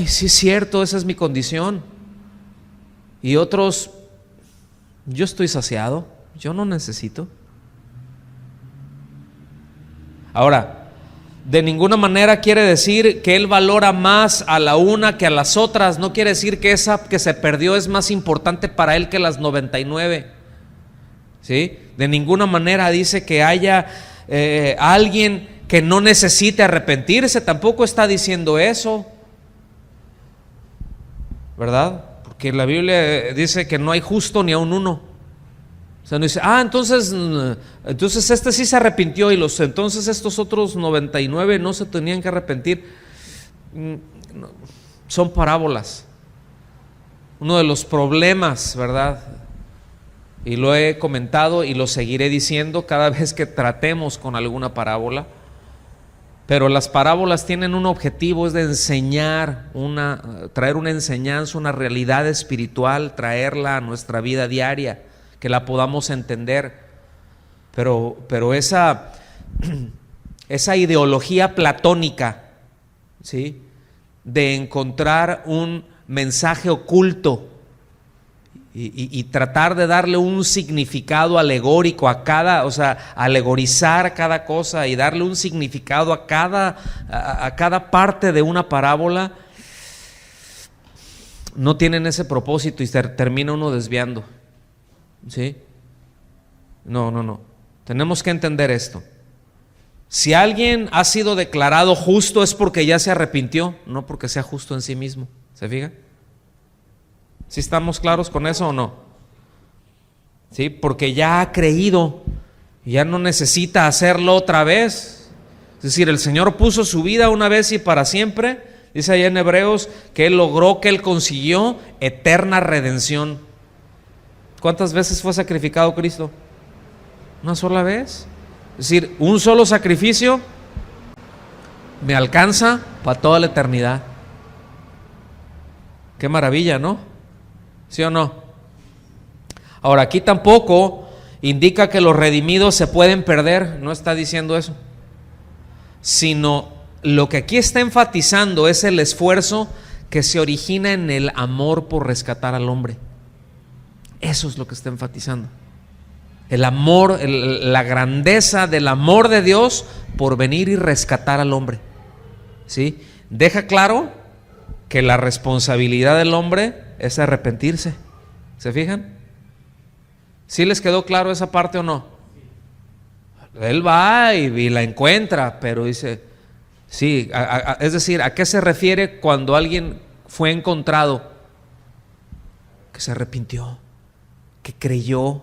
Speaker 1: sí es cierto, esa es mi condición. Y otros, yo estoy saciado, yo no necesito. Ahora, de ninguna manera quiere decir que Él valora más a la una que a las otras. No quiere decir que esa que se perdió es más importante para Él que las 99. ¿Sí? De ninguna manera dice que haya alguien que no necesite arrepentirse. Tampoco está diciendo eso, ¿verdad? Porque la Biblia dice que no hay justo ni aun uno. O sea, no dice, entonces este sí se arrepintió y entonces estos otros 99 no se tenían que arrepentir. Son parábolas. Uno de los problemas, ¿verdad? Y lo he comentado y lo seguiré diciendo cada vez que tratemos con alguna parábola. Pero las parábolas tienen un objetivo, es de enseñar, traer una enseñanza, una realidad espiritual, traerla a nuestra vida diaria, que la podamos entender. Pero esa ideología platónica, ¿sí?, de encontrar un mensaje oculto y tratar de darle un significado alegórico a cada, o sea, alegorizar cada cosa y darle un significado a cada parte de una parábola, no tienen ese propósito y termina uno desviando. ¿Sí? No. Tenemos que entender esto. Si alguien ha sido declarado justo es porque ya se arrepintió, no porque sea justo en sí mismo. ¿Se fijan? ¿Sí estamos claros con eso o no? ¿Sí? Porque ya ha creído y ya no necesita hacerlo otra vez. Es decir, el Señor puso su vida una vez y para siempre. Dice allá en Hebreos que Él logró, que Él consiguió eterna redención. ¿Cuántas veces fue sacrificado Cristo? ¿Una sola vez? Es decir, un solo sacrificio me alcanza para toda la eternidad. Qué maravilla, ¿no? ¿Sí o no? Ahora, aquí tampoco indica que los redimidos se pueden perder, no está diciendo eso, sino lo que aquí está enfatizando es el esfuerzo que se origina en el amor por rescatar al hombre. Eso es lo que está enfatizando. El amor, la grandeza del amor de Dios por venir y rescatar al hombre. ¿Sí? Deja claro que la responsabilidad del hombre es arrepentirse. ¿Se fijan? ¿Sí les quedó claro esa parte o no? Él va y la encuentra, pero dice, sí, es decir, ¿a qué se refiere cuando alguien fue encontrado? Que se arrepintió, que creyó,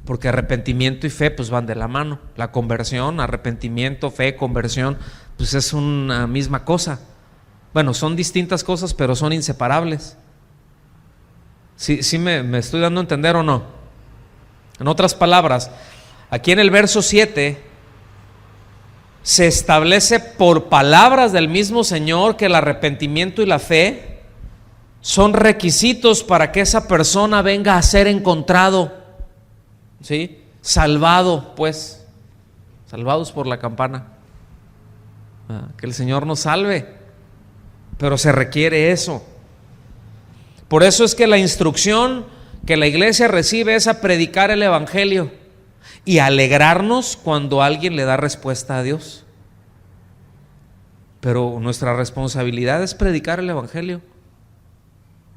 Speaker 1: porque arrepentimiento y fe pues van de la mano. La conversión, arrepentimiento, fe, conversión, pues es una misma cosa. Bueno, son distintas cosas, pero son inseparables. ¿Sí me estoy dando a entender o no? En otras palabras, aquí en el verso 7 se establece por palabras del mismo Señor que el arrepentimiento y la fe son requisitos para que esa persona venga a ser encontrado, ¿sí? Salvado, pues, salvados por la campana. Que el Señor nos salve, pero se requiere eso. Por eso es que la instrucción que la iglesia recibe es a predicar el evangelio y alegrarnos cuando alguien le da respuesta a Dios. Pero nuestra responsabilidad es predicar el evangelio.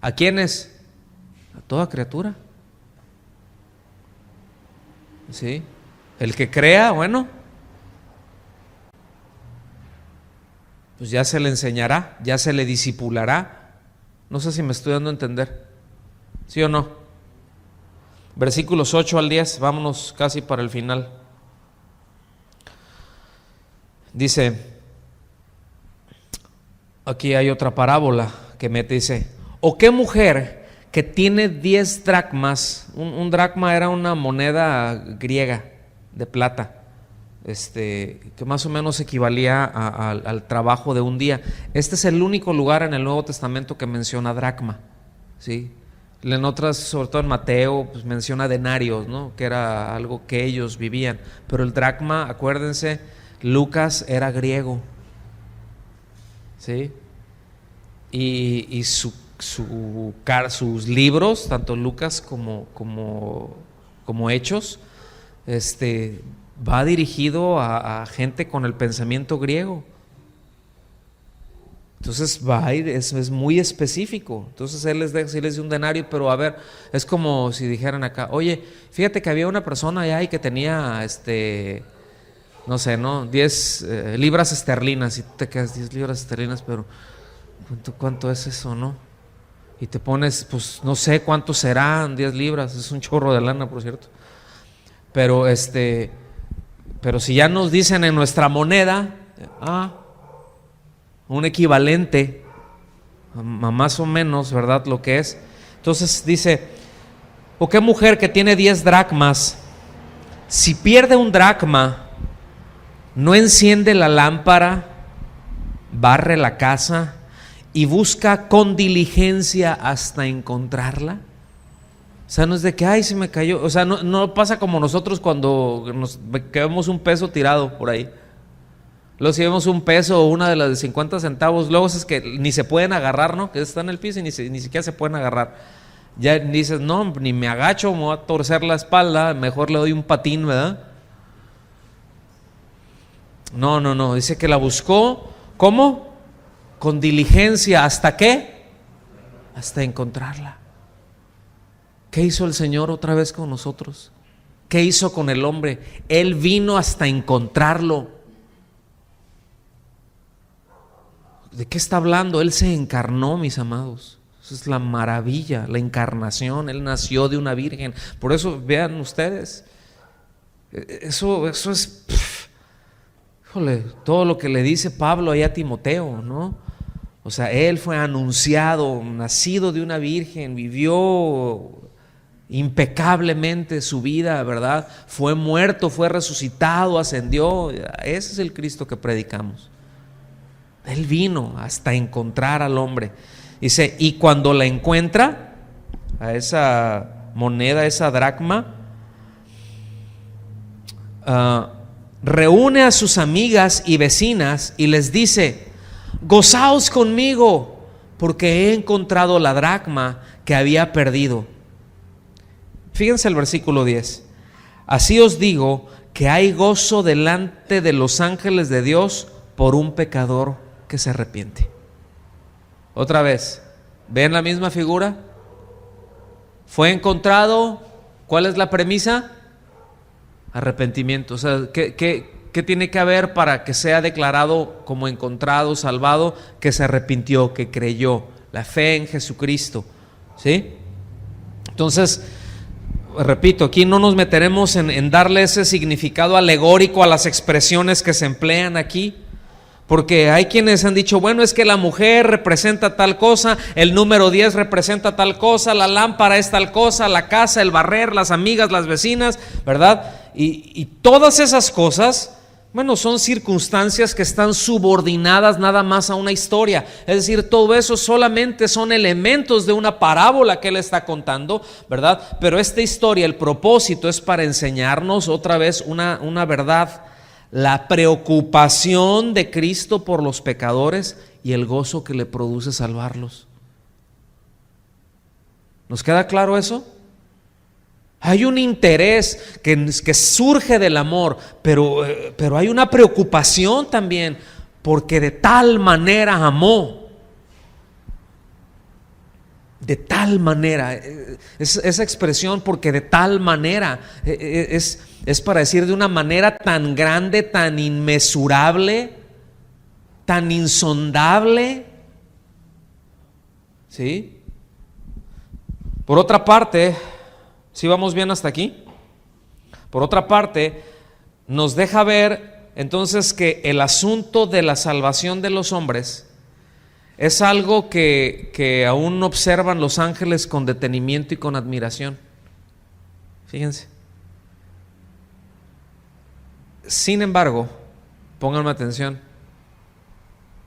Speaker 1: ¿A quiénes? A toda criatura. ¿Sí? El que crea, bueno, pues ya se le enseñará, ya se le disipulará. No sé si me estoy dando a entender. ¿Sí o no? Versículos 8 al 10, vámonos casi para el final. Dice, aquí hay otra parábola que me dice, ¿o qué mujer que tiene 10 dracmas? Un dracma era una moneda griega de plata, que más o menos equivalía al trabajo de un día. Este es el único lugar en el Nuevo Testamento que menciona dracma, ¿sí? En otras, sobre todo en Mateo, pues menciona denarios, ¿no? Que era algo que ellos vivían. Pero el dracma, acuérdense, Lucas era griego, ¿sí? Y sus libros, tanto Lucas como Hechos, va dirigido a gente con el pensamiento griego. Entonces va a ir, es muy específico. Entonces él les dice un denario, pero a ver, es como si dijeran acá, oye, fíjate que había una persona allá y que tenía, no sé, ¿no? 10 libras esterlinas, y tú te quedas 10 libras esterlinas, pero ¿cuánto es eso, no? Y te pones, pues no sé cuánto serán 10 libras, es un chorro de lana, por cierto. Pero pero si ya nos dicen en nuestra moneda, un equivalente, más o menos, ¿verdad? Lo que es. Entonces dice, ¿o qué mujer que tiene 10 dracmas, si pierde un dracma, no enciende la lámpara, barre la casa y busca con diligencia hasta encontrarla? O sea, no es de que, ay, se me cayó. O sea, no pasa como nosotros cuando nos vemos un peso tirado por ahí. Luego si vemos un peso o una de las de 50 centavos, luego es que ni se pueden agarrar, ¿no? Que está en el piso y ni siquiera se pueden agarrar. Ya dices, no, ni me agacho, me voy a torcer la espalda, mejor le doy un patín, ¿verdad? No, dice que la buscó, ¿cómo? Con diligencia, ¿hasta qué? Hasta encontrarla. ¿Qué hizo el Señor otra vez con nosotros? ¿Qué hizo con el hombre? Él vino hasta encontrarlo. ¿De qué está hablando? Él se encarnó, mis amados. Eso es la maravilla, la encarnación. Él nació de una virgen. Por eso, vean ustedes, eso es, híjole, todo lo que le dice Pablo ahí a Timoteo, ¿no? O sea, él fue anunciado, nacido de una virgen, vivió impecablemente su vida, ¿verdad? Fue muerto, fue resucitado, ascendió. Ese es el Cristo que predicamos. Él vino hasta encontrar al hombre. Dice, y cuando la encuentra, a esa moneda, a esa dracma, reúne a sus amigas y vecinas y les dice, gozaos conmigo, porque he encontrado la dracma que había perdido. Fíjense el versículo 10. Así os digo que hay gozo delante de los ángeles de Dios por un pecador que se arrepiente. Otra vez, ¿ven la misma figura? Fue encontrado, ¿cuál es la premisa? Arrepentimiento. O sea, ¿qué tiene que haber para que sea declarado como encontrado, salvado? Que se arrepintió, que creyó, la fe en Jesucristo, ¿sí? Entonces, repito, aquí no nos meteremos en darle ese significado alegórico a las expresiones que se emplean aquí, porque hay quienes han dicho, bueno, es que la mujer representa tal cosa, el número 10 representa tal cosa, la lámpara es tal cosa, la casa, el barrer, las amigas, las vecinas, ¿verdad? Y todas esas cosas, bueno, son circunstancias que están subordinadas nada más a una historia. Es decir, todo eso solamente son elementos de una parábola que él está contando, ¿verdad? Pero esta historia, el propósito es para enseñarnos otra vez una verdad: la preocupación de Cristo por los pecadores y el gozo que le produce salvarlos. ¿Nos queda claro eso? Hay un interés que surge del amor, pero hay una preocupación también, porque de tal manera amó. De tal manera, esa expresión, porque de tal manera, es para decir de una manera tan grande, tan inmesurable, tan insondable, ¿sí? Por otra parte, ¿sí vamos bien hasta aquí? Por otra parte, nos deja ver entonces que el asunto de la salvación de los hombres es algo que aún observan los ángeles con detenimiento y con admiración. Fíjense. Sin embargo, pónganme atención,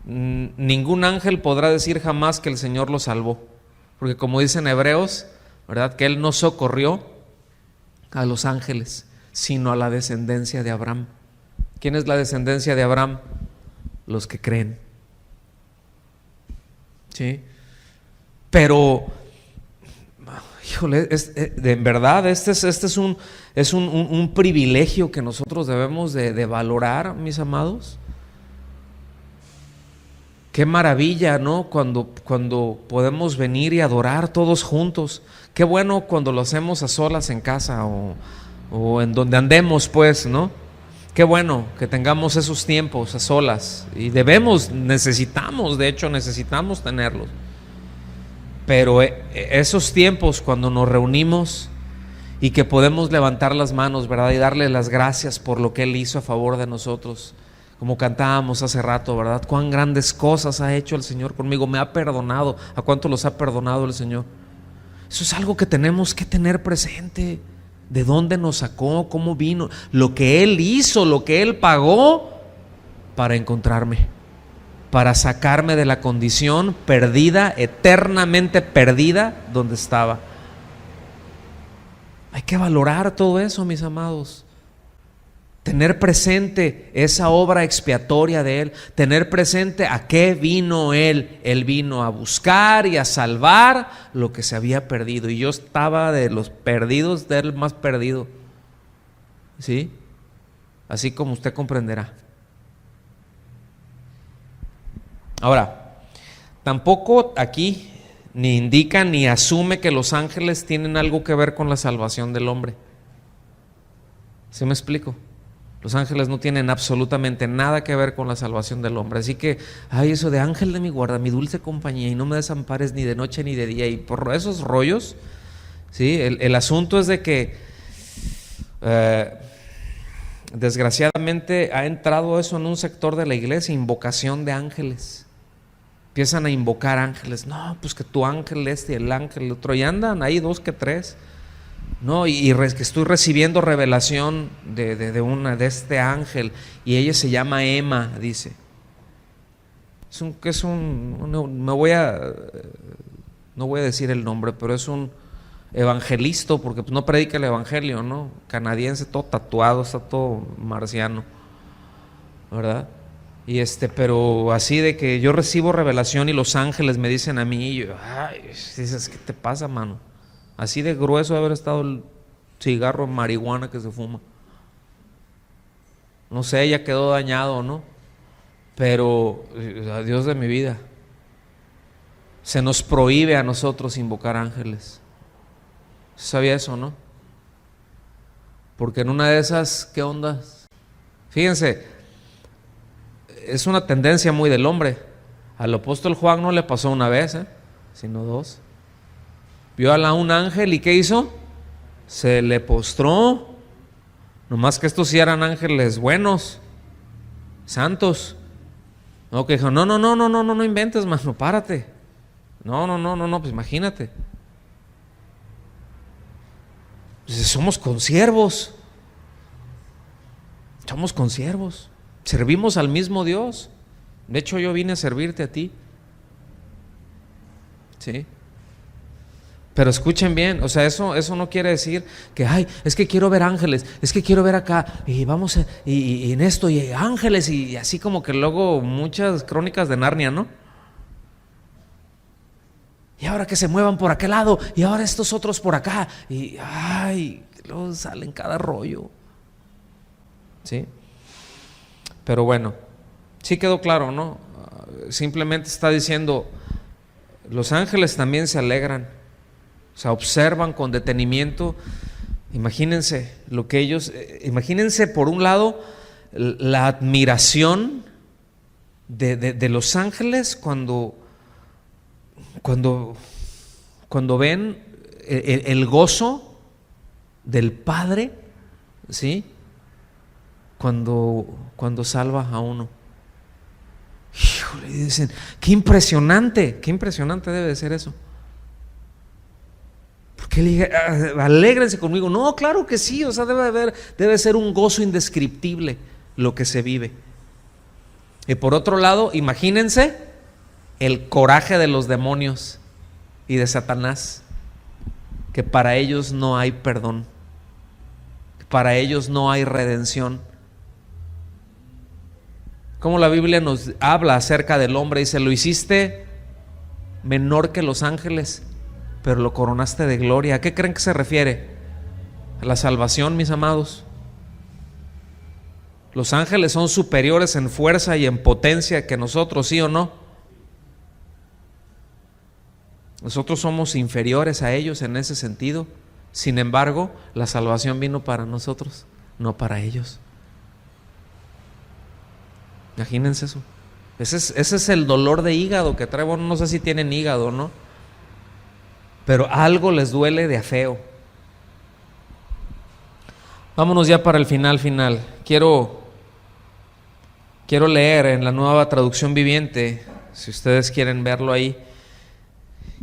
Speaker 1: ningún ángel podrá decir jamás que el Señor lo salvó, porque como dicen Hebreos, ¿verdad?, que Él no socorrió a los ángeles, sino a la descendencia de Abraham. ¿Quién es la descendencia de Abraham? Los que creen. ¿Sí? Pero, híjole, en verdad, este es un privilegio que nosotros debemos de valorar, mis amados. Qué maravilla, ¿no? Cuando podemos venir y adorar todos juntos. Qué bueno cuando lo hacemos a solas en casa o en donde andemos, pues, ¿no? Qué bueno que tengamos esos tiempos a solas, y necesitamos tenerlos. Pero esos tiempos cuando nos reunimos y que podemos levantar las manos, ¿verdad?, y darle las gracias por lo que Él hizo a favor de nosotros, como cantábamos hace rato, ¿verdad? Cuán grandes cosas ha hecho el Señor conmigo, me ha perdonado. ¿A cuánto los ha perdonado el Señor? Eso es algo que tenemos que tener presente. ¿De dónde nos sacó? ¿Cómo vino? Lo que Él hizo, lo que Él pagó para encontrarme, para sacarme de la condición perdida, eternamente perdida, donde estaba. Hay que valorar todo eso, mis amados. Tener presente esa obra expiatoria de Él, tener presente a qué vino Él. Él vino a buscar y a salvar lo que se había perdido, y yo estaba de los perdidos del más perdido, ¿sí? Así como usted comprenderá. Ahora, tampoco aquí ni indica ni asume que los ángeles tienen algo que ver con la salvación del hombre. ¿Sí me explico? Los ángeles no tienen absolutamente nada que ver con la salvación del hombre. Así que, eso de ángel de mi guarda, mi dulce compañía, y no me desampares ni de noche ni de día, y por esos rollos, ¿sí? El asunto es de que desgraciadamente ha entrado eso en un sector de la iglesia, invocación de ángeles. Empiezan a invocar ángeles. No, pues que tu ángel y el ángel otro, y andan ahí 2 que 3. No, que estoy recibiendo revelación de este ángel, y ella se llama Emma, dice. No voy a decir el nombre, pero es un evangelista, porque no predica el evangelio, ¿no? Canadiense, todo tatuado, está todo marciano, ¿verdad? Y pero así de que yo recibo revelación y los ángeles me dicen a mí, y yo, dices, ¿qué te pasa, mano? Así de grueso de haber estado cigarro, marihuana que se fuma. No sé, ya quedó dañado, ¿no? Pero, Dios de mi vida, se nos prohíbe a nosotros invocar ángeles. ¿Sabía eso, no? Porque en una de esas, ¿qué onda? Fíjense, es una tendencia muy del hombre. Al apóstol Juan no le pasó una vez, sino dos. Vio a un ángel y ¿qué hizo? Se le postró. Nomás que estos sí eran ángeles buenos, santos. No, que dijo, no inventes, mano, párate. No, pues imagínate. Pues somos consiervos. Somos consiervos. Servimos al mismo Dios. De hecho, yo vine a servirte a ti. ¿Sí? Pero escuchen bien, o sea, eso no quiere decir que, ay, es que quiero ver ángeles, es que quiero ver acá, y vamos, y en esto, y ángeles, y así como que luego muchas crónicas de Narnia, ¿no? Y ahora que se muevan por aquel lado, y ahora estos otros por acá, y ay, luego salen cada rollo. ¿Sí? Pero bueno, sí quedó claro, ¿no? Simplemente está diciendo, los ángeles también se alegran. O sea, observan con detenimiento. Imagínense lo que ellos, imagínense por un lado la admiración de los ángeles cuando ven el gozo del Padre, ¿sí? Cuando salva a uno. Híjole, dicen, qué impresionante debe de ser eso. Porque le dije, alégrense conmigo. No, claro que sí, o sea, debe ser un gozo indescriptible lo que se vive. Y por otro lado, imagínense el coraje de los demonios y de Satanás, que para ellos no hay perdón, que para ellos no hay redención. Como la Biblia nos habla acerca del hombre, dice, lo hiciste menor que los ángeles, pero lo coronaste de gloria. ¿A qué creen que se refiere? A la salvación, mis amados. Los ángeles son superiores en fuerza y en potencia que nosotros, ¿sí o no? Nosotros somos inferiores a ellos en ese sentido. Sin embargo, la salvación vino para nosotros, no para ellos. Imagínense eso. Ese es el dolor de hígado que traigo. No sé si tienen hígado o no, pero algo les duele de a feo. Vámonos ya para el final. Quiero leer en la Nueva Traducción Viviente, si ustedes quieren verlo ahí,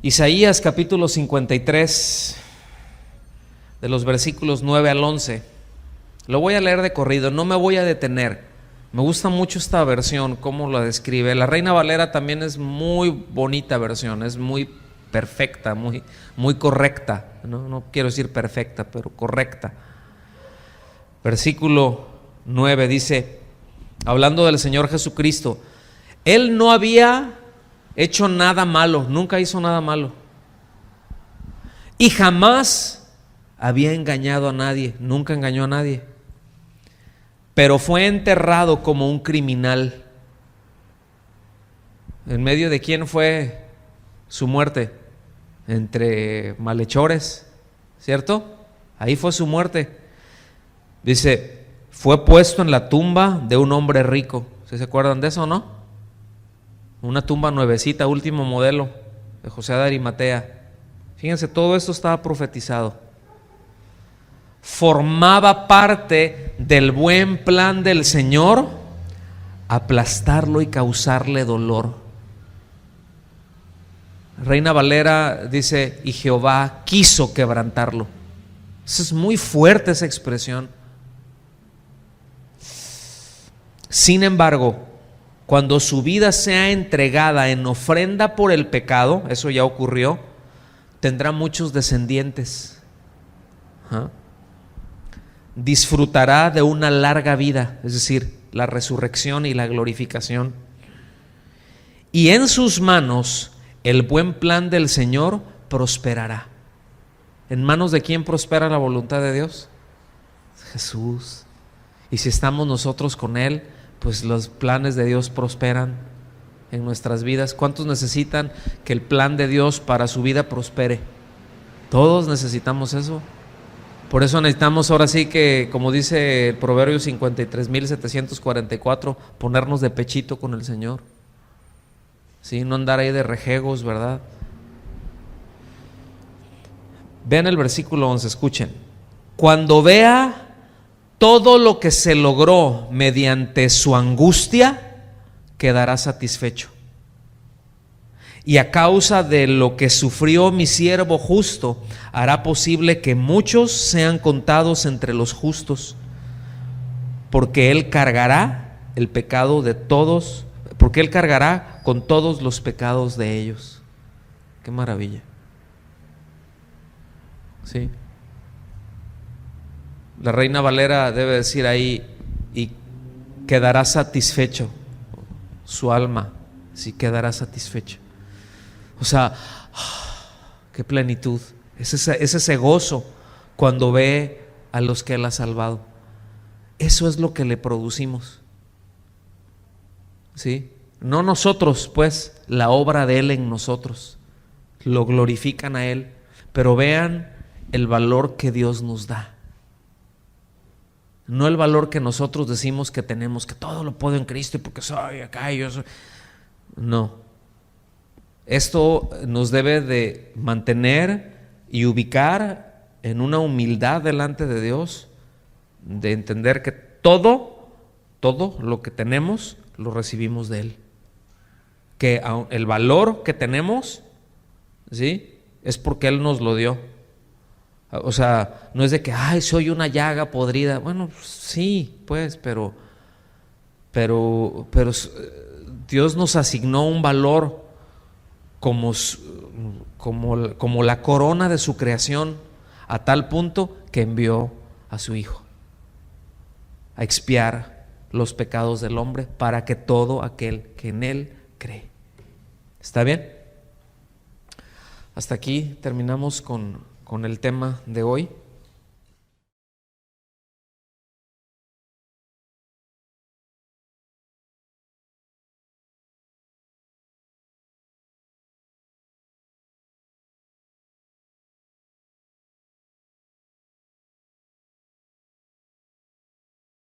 Speaker 1: Isaías capítulo 53, de los versículos 9 al 11. Lo voy a leer de corrido, no me voy a detener. Me gusta mucho esta versión, cómo la describe. La Reina Valera también es muy bonita versión, es muy perfecta, muy correcta. No quiero decir perfecta, pero correcta. Versículo 9 dice, hablando del Señor Jesucristo, Él no había hecho nada malo, nunca hizo nada malo, y jamás había engañado a nadie, nunca engañó a nadie, pero fue enterrado como un criminal. ¿En medio de quién fue su muerte? Entre malhechores, ¿cierto? Ahí fue su muerte. Dice, fue puesto en la tumba de un hombre rico. ¿Se acuerdan de eso o no? Una tumba nuevecita, último modelo, de José de Arimatea. Fíjense, todo esto estaba profetizado. Formaba parte del buen plan del Señor aplastarlo y causarle dolor. Reina Valera dice, y Jehová quiso quebrantarlo. Eso es muy fuerte, esa expresión. Sin embargo, cuando su vida sea entregada en ofrenda por el pecado, eso ya ocurrió, tendrá muchos descendientes. Disfrutará de una larga vida, es decir, la resurrección y la glorificación. Y en sus manos el buen plan del Señor prosperará. ¿En manos de quién prospera la voluntad de Dios? Jesús. Y si estamos nosotros con Él, pues los planes de Dios prosperan en nuestras vidas. ¿Cuántos necesitan que el plan de Dios para su vida prospere? Todos necesitamos eso. Por eso necesitamos ahora sí que, como dice el Proverbio 53.744, ponernos de pechito con el Señor. Sí, no andar ahí de rejegos, ¿verdad? Vean el versículo 11, escuchen. Cuando vea todo lo que se logró mediante su angustia, quedará satisfecho. Y a causa de lo que sufrió mi siervo justo, hará posible que muchos sean contados entre los justos, porque él cargará el pecado de todos, porque él cargará con todos los pecados de ellos. Qué maravilla. Sí. La Reina Valera debe decir ahí, y quedará satisfecho su alma, sí, quedará satisfecho. O sea, qué plenitud, es ese gozo cuando ve a los que Él ha salvado. Eso es lo que le producimos, ¿sí? No nosotros, pues, la obra de Él en nosotros, lo glorifican a Él, pero vean el valor que Dios nos da. No el valor que nosotros decimos que tenemos, que todo lo puedo en Cristo y porque soy acá y yo soy. No. Esto nos debe de mantener y ubicar en una humildad delante de Dios, de entender que todo lo que tenemos lo recibimos de Él. Que el valor que tenemos, ¿sí?, es porque Él nos lo dio. O sea, no es de que, ay, soy una llaga podrida. Bueno, sí, pues, pero Dios nos asignó un valor como la corona de su creación, a tal punto que envió a su Hijo a expiar los pecados del hombre para que todo aquel que en Él cree. ¿Está bien? Hasta aquí terminamos con el tema de hoy.